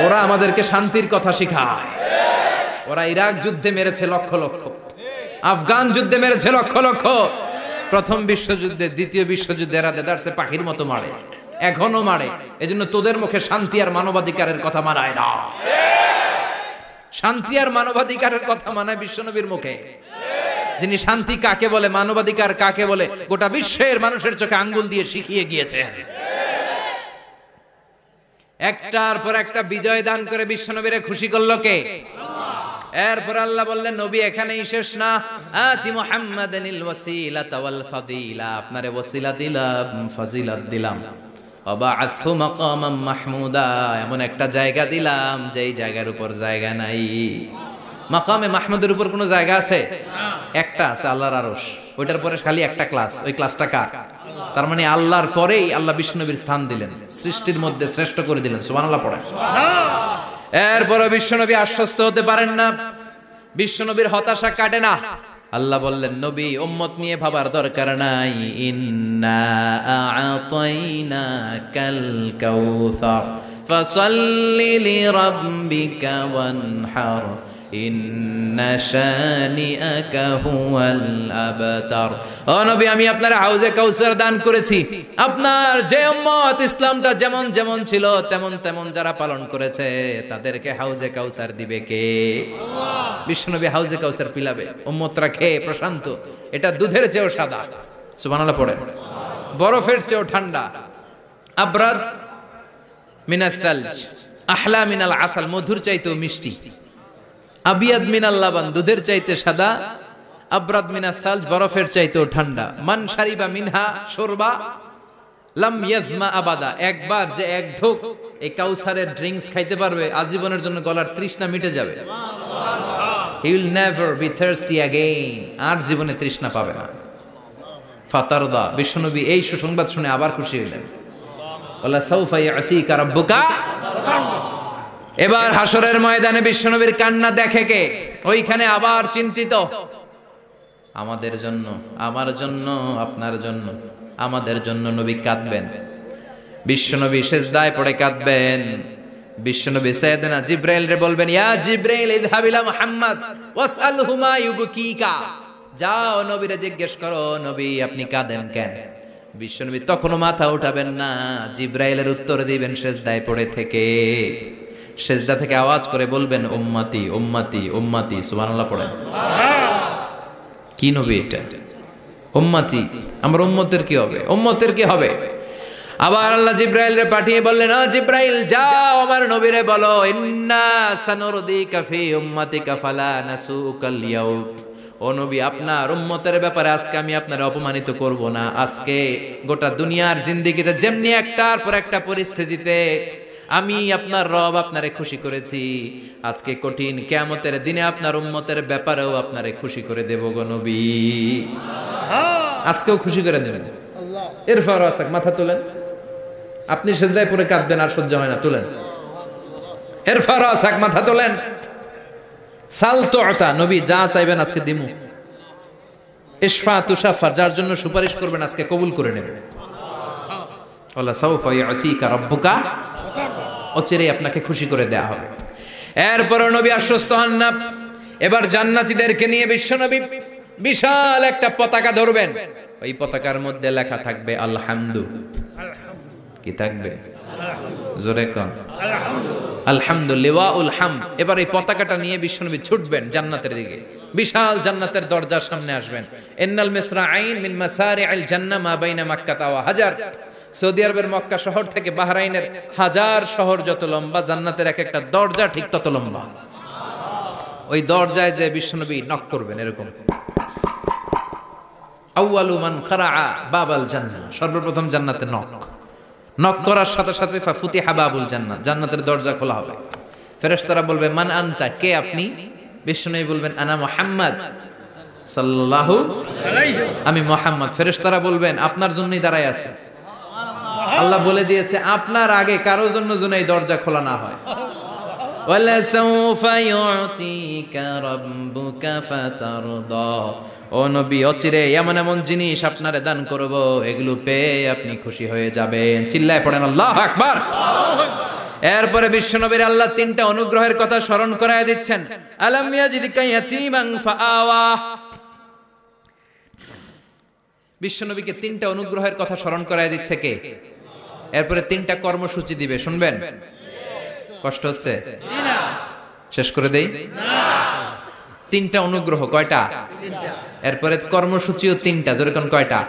ওরা আমাদেরকে শান্তির কথা শিখায়। ওরা ইরাক যুদ্ধে মেরেছে লক্ষ লক্ষ, আফগান যুদ্ধে মেরেছে লক্ষ লক্ষ, প্রথম বিশ্বযুদ্ধে, দ্বিতীয় বিশ্বযুদ্ধে এরা দেদারসে পাখির মতো মারে, এখনো মারে। এজন্য তোদের মুখে শান্তি আর মানবাধিকারের কথা মানায় না। শান্তি আর মানবাধিকারের কথা মানায় বিশ্বনবীর মুখে। যিনি শান্তি কাকে বলে, মানবাধিকার কাকে বলে, গোটা বিশ্বের মানুষের চোখে আঙ্গুল দিয়ে শিখিয়ে গিয়েছেন। একটার পর একটা বিজয় দান করে বিশ্বনবীরে খুশি করলো কে? এরপর আল্লাহ বললেন, নবী এখানেই শেষ না, আতি মুহাম্মাদানিল ওয়াসিলাতা ওয়াল ফাদিলা, আপনারে ওয়াসিলা দিলাম, ফাজিলাত দিলাম, ওয়াবা'আথহু মাকামান মাহমুদা, এমন একটা জায়গা দিলাম যেই জায়গার উপর জায়গা নাই। মাকামে মাহমুদের উপর কোনো জায়গা আছে? একটা আছে, আল্লাহর আরশ। ওইটার পরে খালি একটা ক্লাস, ওই ক্লাসটা কার? তার মানে আল্লাহর পরেই আল্লাহ বিশ্বনবীর স্থান দিলেন, সৃষ্টির মধ্যে শ্রেষ্ঠ করে দিলেন। সুবহানাল্লাহ পড়ে। এরপরও বিশ্বনবী আশ্বস্ত হতে পারেন না, বিশ্বনবীর হতাশা কাটে না। আল্লাহ বললেন, নবী উম্মত নিয়ে ভাবার দরকার নাই, ইন্না আ'তাইনাকাল কাউসার ফাসাল্লি লিরাব্বিকা ওয়ানহার ইন্না শানিআকা হুয়াল আবতার। ও নবী, আমি আপনার হাউজে কাউসার দান করেছি। আপনার যে উম্মত ইসলামটা যেমন যেমন ছিল তেমন তেমন যারা পালন করেছে তাদেরকে হাউজে কাউসার দিবে কে? আল্লাহ। বিশ্বনবী হাউজে কাউসার পিলাবে, উম্মতরা খেয়ে প্রশান্ত। এটা দুধের চেয়েও সাদা, সুবহানাল্লাহ পড়ে, বরফের চেয়েও ঠান্ডা, আবরাদ মিনাস সালজ আহলা মিনাল আসাল, মধুর চাইতেও মিষ্টি, আবিয়াদ মিনাল লাবান, দুধের চাইতে সাদা, আবরাদ মিনাস সালজ, বরফের চাইতেও ঠান্ডা। মান শারিবা মিনহা শুরবা লাম ইয়াজমা আবাদা, একবার যে এক ঢোক এই কাউসারের ড্রিঙ্কস খাইতে পারবে আজীবনের জন্য গলার তৃষ্ণা মিটে যাবে। He will never be thirsty again, আর জীবনে তৃষ্ণা পাবে না। ফাতারদা, বিশ্বনবী এই সুসংবাদ শুনে আবার খুশি হলেন। ওয়ালা সাউফা ইয়াতিকা রাব্বুকা। এবার হাসরের ময়দানে বিশ্বনবীর কান্না দেখে কে? ওইখানে আবার চিন্তিত, আমাদের জন্য, আমার জন্য, আপনার জন্য, আমাদের জন্য নবী কাঁদবেন। বিশ্বনবী সিজদায় পড়ে কাঁদবেন। বিশ্বনবী সাইয়েদনা জিবরাইল রে বলবেন, ইয়া জিবরাইল ইযহাব ইলা মুহাম্মদ ওয়াসআলহু মা ইউবকিকা, যাও নবীরে জিজ্ঞেস করো, নবী আপনি কাঁদেন কেন? বিশ্বনবী তখনও মাথা উঠাবেন না, জিবরাইলের উত্তর দিবেন সিজদায় পড়ে থেকে। সিজদা থেকে আওয়াজ করে বলবেন, উম্মতি উম্মতি উম্মতি। সুবহানাল্লাহ পড়েন। কি নবী এটা? উম্মতি, আমার উম্মতের কি হবে? উম্মতের কি হবে? আবার আল্লাহ জিবরাইলরে পাঠিয়ে বললেন, ও জিবরাইল যাও আমার নবীরে বলো, ইন্না সানুরদিকা ফি উম্মতিকা ফালা নাসুকাল ইয়াউম, ও নবী আপনার উম্মতের ব্যাপারে আজকে আমি আপনারে অপমানিত করব না। আজকে গোটা দুনিয়ার জিন্দেগিতে যেমনি একটার পর একটা পরিস্থিতিতে আমি আপনার রব আপনারে খুশি করেছি, আজকে কঠিন কিয়ামতের দিনে আপনার উম্মতের ব্যাপারেও আপনারে খুশি করে দেব গো নবী। আজকেও খুশি করে দেবেন। ইরফা রাসাক, মাথা তোলেন। আপনি সিজদায় পড়ে কাঁদবেন আর সহ্য হয় না, তোলেন। ইরফা রাসাক, মাথা তোলেন। সাল তুতা, নবী যা চাইবেন আজকে দিমু। ইশফা তুশাফা, যার জন্য সুপারিশ করবেন আজকে কবুল করে নেবেন। ওয়ালা সাউফা ইয়াতিকা রাব্বুকা, অচিরেই আপনাকে খুশি করে দেয়া হবে। এরপরও নবী আশ্বস্ত হন না। এবার জান্নাতীদেরকে নিয়ে বিশ্বনবী বিশাল একটা পতাকা ধরবেন। ওই পতাকার মধ্যে লেখা থাকবে আলহামদু। কি থাকবে? জোরে কোন আলহামদুলিল্লাহুল হামদ। এবার এই পতাকাটা নিয়ে বিশ্বনবী ছুটবেন জান্নাতের দিকে। বিশাল জান্নাতের দরজার সামনে আসবেন। ইন্নাল মিসরাঈন মিন মাসারি'আল জান্নাহ মা বাইনা মাক্কাহ ওয়া হাজার। সৌদি আরবের মক্কা শহর থেকে বাহরাইনের হাজার শহর যত লম্বা, জান্নাতের এক একটা দরজা ঠিক তত লম্বা। ওই দরজায় যে বিশ্বনবী নক করবেন এরকম, আউয়ালু মান কারাআ বাবাল জান্নাহ, সর্বপ্রথম জান্নাতে নক করার সাথে সাথে ফাফুতিহা বাবুল জান্নাহ, জান্নাতের দরজা খোলা হবে। ফেরেশতারা বলবে, মান আনতা, কে আপনি? বিশ্বনবী বলবেন, আনা মুহাম্মদ সাল্লাল্লাহু আলাইহি, আমি মুহাম্মদ। ফেরেশতারা বলবেন, আপনার জন্যই দাঁড়ায় আছে। আল্লাহ বলে দিয়েছে আপনার আগে কারোর জন্য যেন এই দরজা খোলা না হয়। ওয়ালা সাউফা ইউতিকা রাব্বুকা ফাতারদা, ও নবী অচিরে এমন এমন জিনিস আপনারে দান করব, এগুলো পেয়ে আপনি খুশি হয়ে যাবেন। চিল্লায় পড়েন আল্লাহু আকবার। এরপরে বিশ্বনবীর আল্লাহ তিনটা অনুগ্রহের কথা স্মরণ করায় দিচ্ছেন। আলাম ইয়াজিদকা ইয়াতীমান ফাআওয়া, বিশ্বনবীকে তিনটা অনুগ্রহের কথা স্মরণ করায় দিচ্ছে কে? এরপরে তিনটা কর্মসূচি দিবে, শুনবেন? কষ্ট হচ্ছে? শেষ করে দেই? তিনটা অনুগ্রহ, কয়টা? এরপরে কর্মসূচিও তিনটা, যেরকম কয়টা?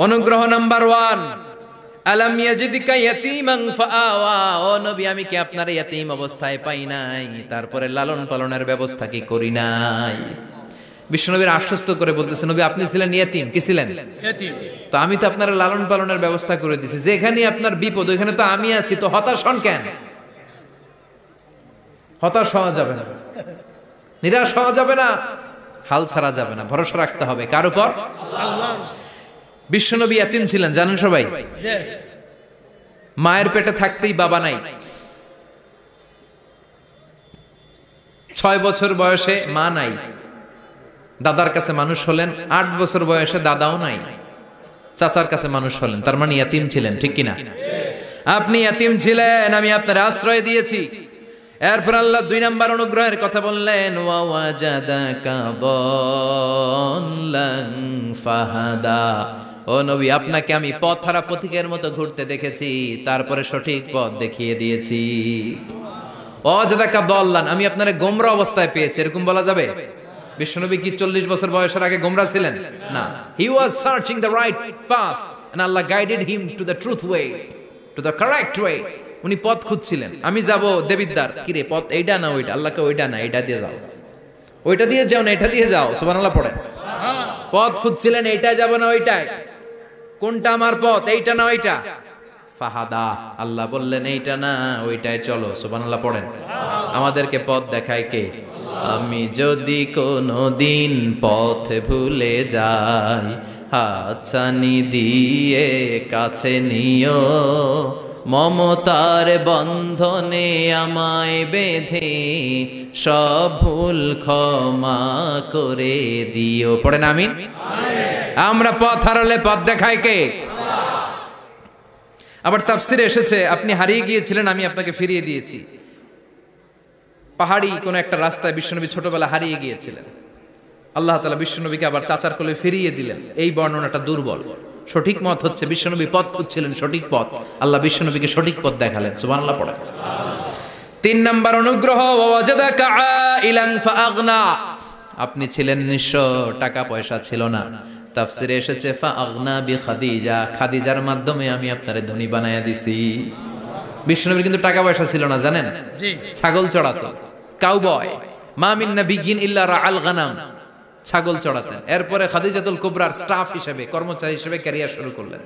অনুগ্রহ নাম্বার 1, আলাম ইয়াজিদকা ইয়াতীমান ফাআওয়া, ও নবী আমি কি আপনার ইয়াতীম অবস্থায় পাই নাই, তারপরে লালন পালনের ব্যবস্থা কি করি নাই? বিশ্বনবীর আশ্বস্ত করে বলতেছে, নবী আপনি ছিলেন ইয়াতীম, কি ছিলেন? ইয়াতীম। তো আমি তো আপনার লালন পালনের ব্যবস্থা করে দিয়েছি, যেখানে আপনার বিপদ ওইখানে তো আমি আছি, তো হতাশ হন কেন? হতাশ হওয়া যাবে না, নিরাশ হওয়া যাবে না, হাল ছাড়া যাবে না, ভরসা রাখতে হবে কার উপর? আল্লাহ। বিশ্বনবী ইয়াতীম ছিলেন জানেন সবাই। মায়ের পেটে থাকতেই বাবা নাই, 6 বছর বয়সে মা নাই, দাদার কাছে মানুষ হলেন, 8 বছর বয়সে দাদাও নাই, চাচার কাছে মানুষ হলেন, তার মানে ইয়াতীম ছিলেন, ঠিক কিনা? আপনি ইয়াতীম ছিলেন, আমি আপনার আশ্রয় দিয়েছি। এরপর আল্লাহ 2 নাম্বার অনুগ্রহের কথা বললেন, ওয়া ওয়াজাদাকা দাল্লান ফাহাদা, ও নবী আপনাকে আমি পথহারা পথিকের মতো ঘুরতে দেখেছি, তারপরে সঠিক পথ দেখিয়ে দিয়েছি। ওয়াজাদাকা দাল্লান, আমি আপনারে গোমরা অবস্থায় পেয়েছি, এরকম বলা যাবে? বিশ্বনবী কি 40 বছর বয়সের আগে গোমরা ছিলেন? না, he was searching the right path and আল্লাহ guided him to the truth way, to the correct way. উনি পথ খুঁজছিলেন, আমি যাব দেবিদ্দার, কি রে পথ এইটা না ওইটা? আল্লাহকে ওইটা না এইটা দিয়ে যাও, ওইটা দিয়ে যাও না এটা দিয়ে যাও, সুবহানাল্লাহ পড়েন। পথ খুঁজছিলেন, এইটা যাব না ওইটাই, কোনটা আমার পথ, এইটা না ওইটা? ফাহাদা, আল্লাহ বললেন এইটা না ওইটাই চলো, সুবহানাল্লাহ পড়েন। আমাদেরকে পথ দেখায় কে? আমি যদি কোনদিন পথ ভুলে যাই, হাতছানি দিয়ে কাছে নিও, মমতার বন্ধনে আমায় বেঁধে সব ভুল ক্ষমা করে দিও, পড়েন আমিন। আমরা পথ হারালে পথ দেখায় কে? আবার তাফসিরে এসেছে, আপনি হারিয়ে গিয়েছিলেন, আমি আপনাকে ফিরিয়ে দিয়েছি। পাহাড়ি কোন একটা রাস্তায় বিশ্বনবী ছোটবেলা হারিয়ে গিয়েছিলেন, আল্লাহ তাআলা বিশ্বনবীকে আবার চাচার কোলে ফিরিয়ে দিলেন। এই বর্ণনাটা দুর্বল, সঠিক মত হচ্ছে বিশ্বনবী পথ খুঁজছিলেন, সঠিক পথ, আল্লাহ বিশ্বনবীকে সঠিক পথ দেখালেন, সুবহানাল্লাহ পড়েন। 3 নাম্বার অনুগ্রহ, ওয়াজাদাকা আইলান ফাআগনা, আপনি ছিলেন নিঃস্ব, টাকা পয়সা ছিল না। তাফসিরে এসেছে ফাআগনা বিখাদিজা, খাদিজার মাধ্যমে আমি আপনারে ধনী বানায়া দিছি। বিশ্বনবীর কিন্তু টাকা পয়সা ছিল না জানেন, ছাগল চড়াতো, কাউবয়, মা মিন নাবিয়্যিন ইল্লা রাআল গানাম, ছাগল চড়াতেন। এরপরে খাদিজাতুল কুবরার স্টাফ হিসেবে, কর্মচারী হিসেবে ক্যারিয়ার শুরু করলেন।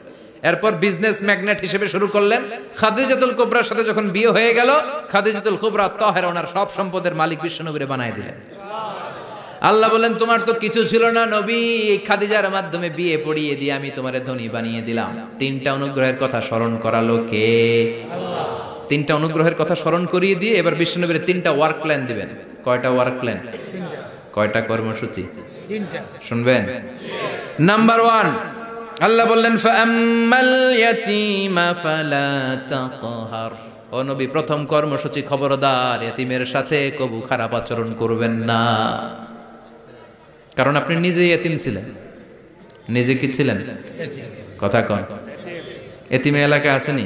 এরপর বিজনেস ম্যাগনেট হিসেবে শুরু করলেন। খাদিজাতুল কুবরার সাথে যখন বিয়ে হয়ে গেল, খাদিজাতুল কুবরা তাহেরা ওনার সব সম্পদের মালিক বিশ্বনবীরে বানায় দিলেন। আল্লাহ বলেন তোমার তো কিছু ছিল না নবী, খাদিজার মাধ্যমে বিয়ে পড়িয়ে দিয়ে আমি তোমারে ধনী বানিয়ে দিলাম। 3টা অনুগ্রহের কথা স্মরণ করালো কে? আল্লাহ। 3টা অনুগ্রহের কথা স্মরণ করিয়ে দিয়ে এবার বিশ্বনবীর 3টা ওয়ার্ক প্ল্যান দিবেন। কয়টা ওয়ার্ক প্ল্যান? 3টা। কয়টা কর্মসূচি? 3টা। শুনবেন? নাম্বার 1, আল্লাহ বললেন ফাআম্মাল ইয়াতীমা ফালা তাকহার, ও নবী প্রথম কর্মসূচি খবরদার এতিমের সাথে কবু খারাপ আচরণ করবেন না, কারণ আপনি নিজেই এতিম ছিলেন। নিজে কি ছিলেন? কথা কন। এতিমে এলাকায় আসেনি?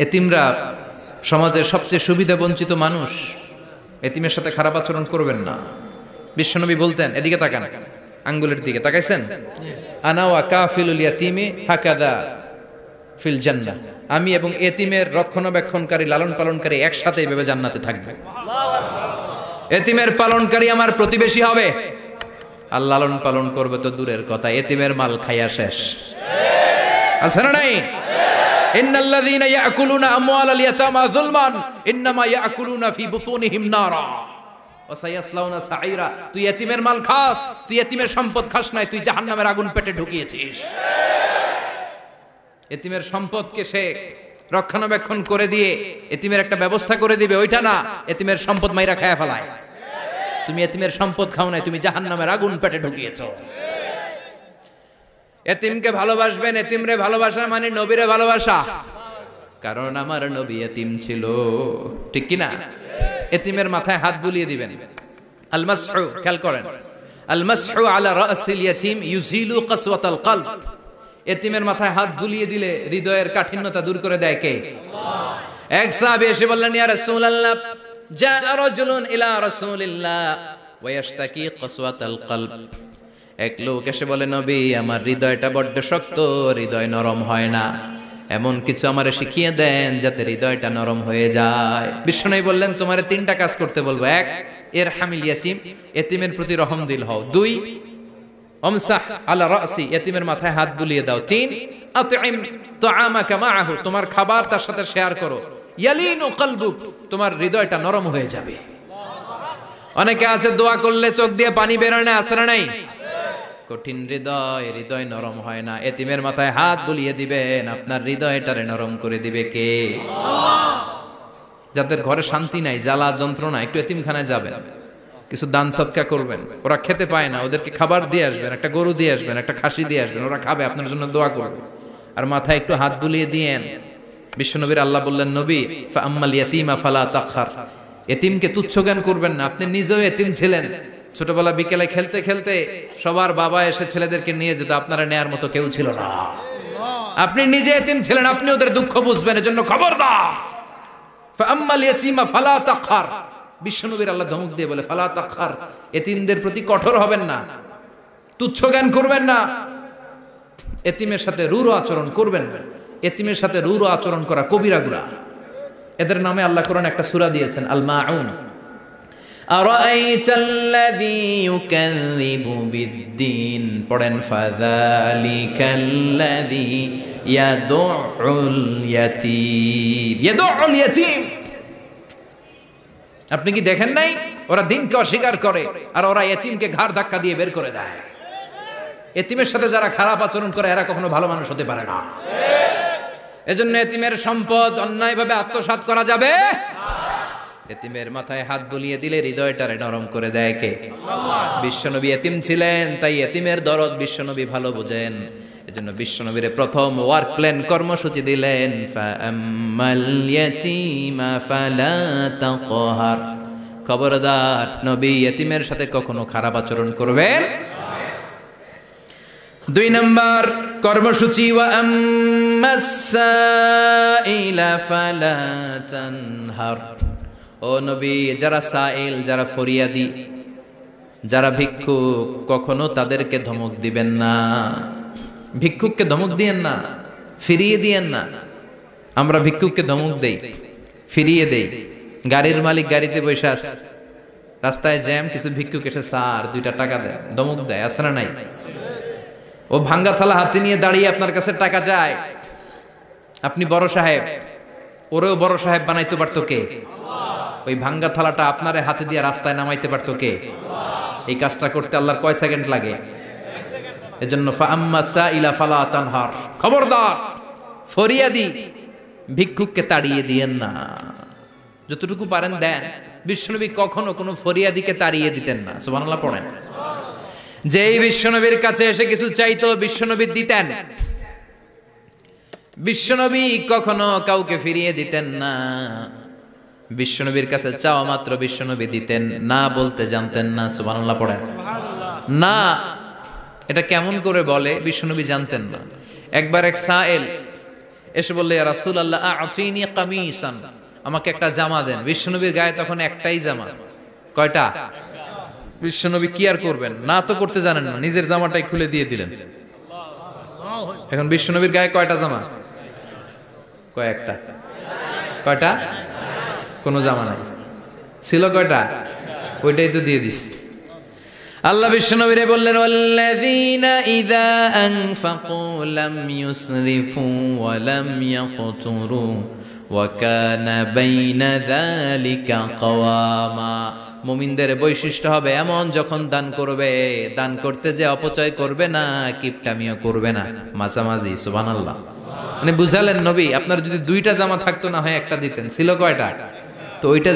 এতিমরা সমাজের সবচেয়ে সুবিধা বঞ্চিত মানুষ, এতিমের সাথে খারাপ আচরণ করবেন না। বিশ্বনবী বলতেন, এদিকে তাকান, আঙ্গুলের দিকে তাকাইছেন, আনা ওয়া কাফিলুল ইয়াতীমি হাকাদা ফিল জান্নাহ, আমি এবং এতিমের রক্ষণাবেক্ষণকারী লালন পালনকারী একসাথে এইভাবে জান্নাতে থাকবে। এতিমের পালনকারী আমার প্রতিবেশী হবে, আর লালন পালন করবে তো দূরের কথা, এতিমের মাল খাইয়া শেষ। আছে না নাই? ইন্নাল্লাযীনা ইয়াকুলুনা আমওয়ালাল ইয়াতামা যুলমান ইন্নামা ইয়াকুলুনা ফি বুতুনিহিম নারা ওয়া সায়াসলাউনা সাঈরা। তুই এতিমের মাল খাস, তুই এতিমের সম্পদ খাস নাই, তুই জাহান্নামের আগুন পেটে ঢুকিয়েছিস। এতিমের সম্পদকে সে রক্ষণাবেক্ষণ করে দিয়ে এতিমের একটা ব্যবস্থা করে দিবে, ওইটা না, এতিমের সম্পদ মাইরা খায়া ফেলায়। তুমি এতিমের সম্পদ খাও নাই, তুমি জাহান্নামের আগুন পেটে ঢুকিয়েছো। এতিমকে ভালোবাসবেন, এতিমরে ভালোবাসা মানে নবীরে ভালোবাসা, কারণ আমার নবী এতিম ছিল, ঠিক কি না? এতিমের মাথায় হাত বুলিয়ে দিবেন। আল মাসহু, খেয়াল করেন, আল মাসহু আলা রাসিল ইয়াতীম ইউজিলু কাসওয়াতাল কলব, এতিমের মাথায় হাত বুলিয়ে দিলে হৃদয়ের কাঠিন্যতা দূর করে দেয় কে? আল্লাহ। এক সাহাবী এসে বললেন, ইয়া রাসূলুল্লাহ জাআ রাজুলুন ইলা রাসূলিল্লাহ ওয়া ইয়াশতাকি কসওয়াতাল কলব। এক লোক এসে বলে, নবী আমার হৃদয়টা বড্ড শক্ত, হৃদয় নরম হয় না, এমন কিছু আমারে শিখিয়ে দেন যাতে হৃদয়টা নরম হয়ে যায়। বিশ্বনবী বললেন, তোমারে তিনটা কাজ করতে বলবো। এক, ইরহামিল ইয়াতীম, এতিমের প্রতি রহম দিল হও। দুই, আমসাহ আলা রাসি, এতিমের মাথায় হাত বুলিয়ে দাও। তিন, আতইম তাআমাকা মাআহু, তোমার খাবার তার সাথে শেয়ার করো। ইয়ালিনু কলবুক, তোমার হৃদয়টা নরম হয়ে যাবে। অনেকে আছে দোয়া করলে চোখ দিয়ে পানি বের হয় না, আসরা নাই? কঠিন হৃদয়, হৃদয় নরম হয় না। এতিমের মাথায় হাত বুলিয়ে দিবেন, আপনার হৃদয়টারে নরম করে দিবে কে? আল্লাহ। যাদের ঘরে শান্তি নাই, জ্বালা যন্ত্রণা, একটু এতিমখানায় যাবেন, কিছু দান সদকা করবেন। ওরা খেতে পায় না, ওদেরকে খাবার দিয়ে আসবেন, একটা গরু দিয়ে আসবেন, একটা খাসি দিয়ে আসবেন, ওরা খাবে, আপনার জন্য দোয়া করবে। আর মাথায় একটু হাত বুলিয়ে দিয়েন। বিশ্বনবীর আল্লাহ বললেন, নবী ফাআম্মাল ইয়াতীমা ফালা তাখর, এতিমকে তুচ্ছ জ্ঞান করবেন না। আপনি নিজেও এতিম ছিলেন, ছোটবেলা বিকেলে খেলতে খেলতে সবার বাবা এসে ছেলেদেরকে নিয়ে যেত, আপনারা নেয়ার মতো কেউ ছিল না। আপনি নিজে এতিম ছিলেন, আপনি ওদের দুঃখ বুঝবেন, এজন্য খবরদার। ফাআম্মাল ইয়াতীমা ফালা তাখর, বিশ্বনবীর আল্লাহ ধমক দিয়ে বলে, ফালা তাখর, এতিমদের প্রতি কঠোর হবেন না, তুচ্ছ জ্ঞান করবেন না, এতিমের সাথে রূঢ় আচরণ করবেন না। এতিমের সাথে রূঢ় আচরণ করা কবিরা গুনাহ। এদের নামে আল্লাহ কোরআন একটা সূরা দিয়েছেন, আল মাউন। আরাআইতাল্লাযী ইউকাযযিবু বিদ্দীন, পড়েন, ফাযালিকাল্লাযী ইয়াদুউল ইয়াতীম, ইয়াদুউল ইয়াতীম। আপনি কি দেখেন নাই ওরা দিনকে অস্বীকার করে আর ওরা এতিমকে ঘাড় ধাক্কা দিয়ে বের করে দেয়। এতিমের সাথে যারা খারাপ আচরণ করে এরা কখনো ভালো মানুষ হতে পারে না। এজন্য এতিমের সম্পদ অন্যায়ভাবে আত্মসাৎ করা যাবে না। এতিমের মাথায় হাত বুলিয়ে দিলে হৃদয়টারে নরম করে দেয় কে? আল্লাহ। বিশ্বনবী এতিম ছিলেন, তাই এতিমের দরদ বিশ্বনবী ভালো বোঝেন। এজন্য বিশ্বনবীর প্রথম ওয়ার্ক প্ল্যান কর্মসূচি দিলেন, ফাআম্মাল ইয়াতীমা ফালা তাকহার, খবরদার নবী এতিমের সাথে কখনো খারাপ আচরণ করবেন। দুই নম্বর কর্মসূচি, ওয়া আম্মাস সাইলা ফালা তানহার, ও নবী যারা সাইল, যারা ফরিয়াদি, যারা ভিক্ষুক, কখনো তাদেরকে ধমক দিবেন না। ভিক্ষুককে ধমক দিয়েন না, ফিরিয়ে দিয়েন না। আমরা ভিক্ষুককে ধমক দেই, ফিরিয়ে দেই। গাড়ির মালিক গাড়িতে বসে আছে, রাস্তায় জ্যাম, কিছু ভিক্ষুক এসে স্যার 2টা টাকা দেয়, ধমক দেয়, আছে না নাই? ও ভাঙ্গা থালা হাতে নিয়ে দাঁড়িয়ে আপনার কাছে টাকা চায়। আপনি বড় সাহেব, ওরেও বড় সাহেব বানাইতে পারতো কে? ওই ভাঙ্গা থালাটা আপনারে হাতে দিয়ে রাস্তায় নামাইতে পারতো কে? এই কাজটা করতে আল্লাহর কয় সেকেন্ড লাগে? এজন্য ফাআম্মা সাইলা ফালা তানহার, খবরদার ফরিয়াদি ভিক্ষুককে তাড়িয়ে দিয়েন না। যতটুকু পারেন দেন। বিশ্বনবী কখনো কোনো ফরিয়াদিকে তাড়িয়ে দিতেন না। সুবহানাল্লাহ পড়েন। যেই বিশ্বনবীর কাছে এসে কিছু চাইতো বিশ্বনবী দিতেন। বিশ্বনবী কখনো কাউকে ফিরিয়ে দিতেন না। বিশ্বনবীর কাছে চাওয়া মাত্র বিশ্বনবী দিতেন, না বলতে জানতেন না। সুবহানাল্লাহ পড়েন। না এটা কেমন করে বলে বিশ্বনবী জানতেন না। একবার এক সাইল এসে বললে, ইয়া রাসূলুল্লাহ আ'তিনি কামিসান, আমাকে একটা জামা দেন। বিশ্বনবীর গায়ে তখন একটাই জামা। কয়টা? বিশ্বনবী কি আর করবেন, না তো করতে জানেন না, নিজের জামাটাই খুলে দিয়ে দিলেন। এখন বিশ্বনবীর গায়ে কয়টা জামা? কয়েকটা। কয়টা? কোনো জামা নাই। ছিল কয়টা? ওইটাই তো দিয়ে দিস। আল্লাহ বিশ্বনবীরে বললেন, ওয়াল্লাযীনা ইযা আনফাকু লাম ইউসরিফু ওয়া লাম ইয়াকতুরু ওয়া কানা বাইনা যালিকা কাওয়ামা। মুমিনদের বৈশিষ্ট্য হবে এমন, যখন দান করবে, দান করতে যে অপচয় করবে না, কিপটামিও করবে না, মাঝামাঝি। সুবহানাল্লাহ। মানে বুঝালেন নবী, আপনার যদি 2টা জামা থাকতো না হয় একটা দিতেন। ছিল কয়টা? তো ওইটা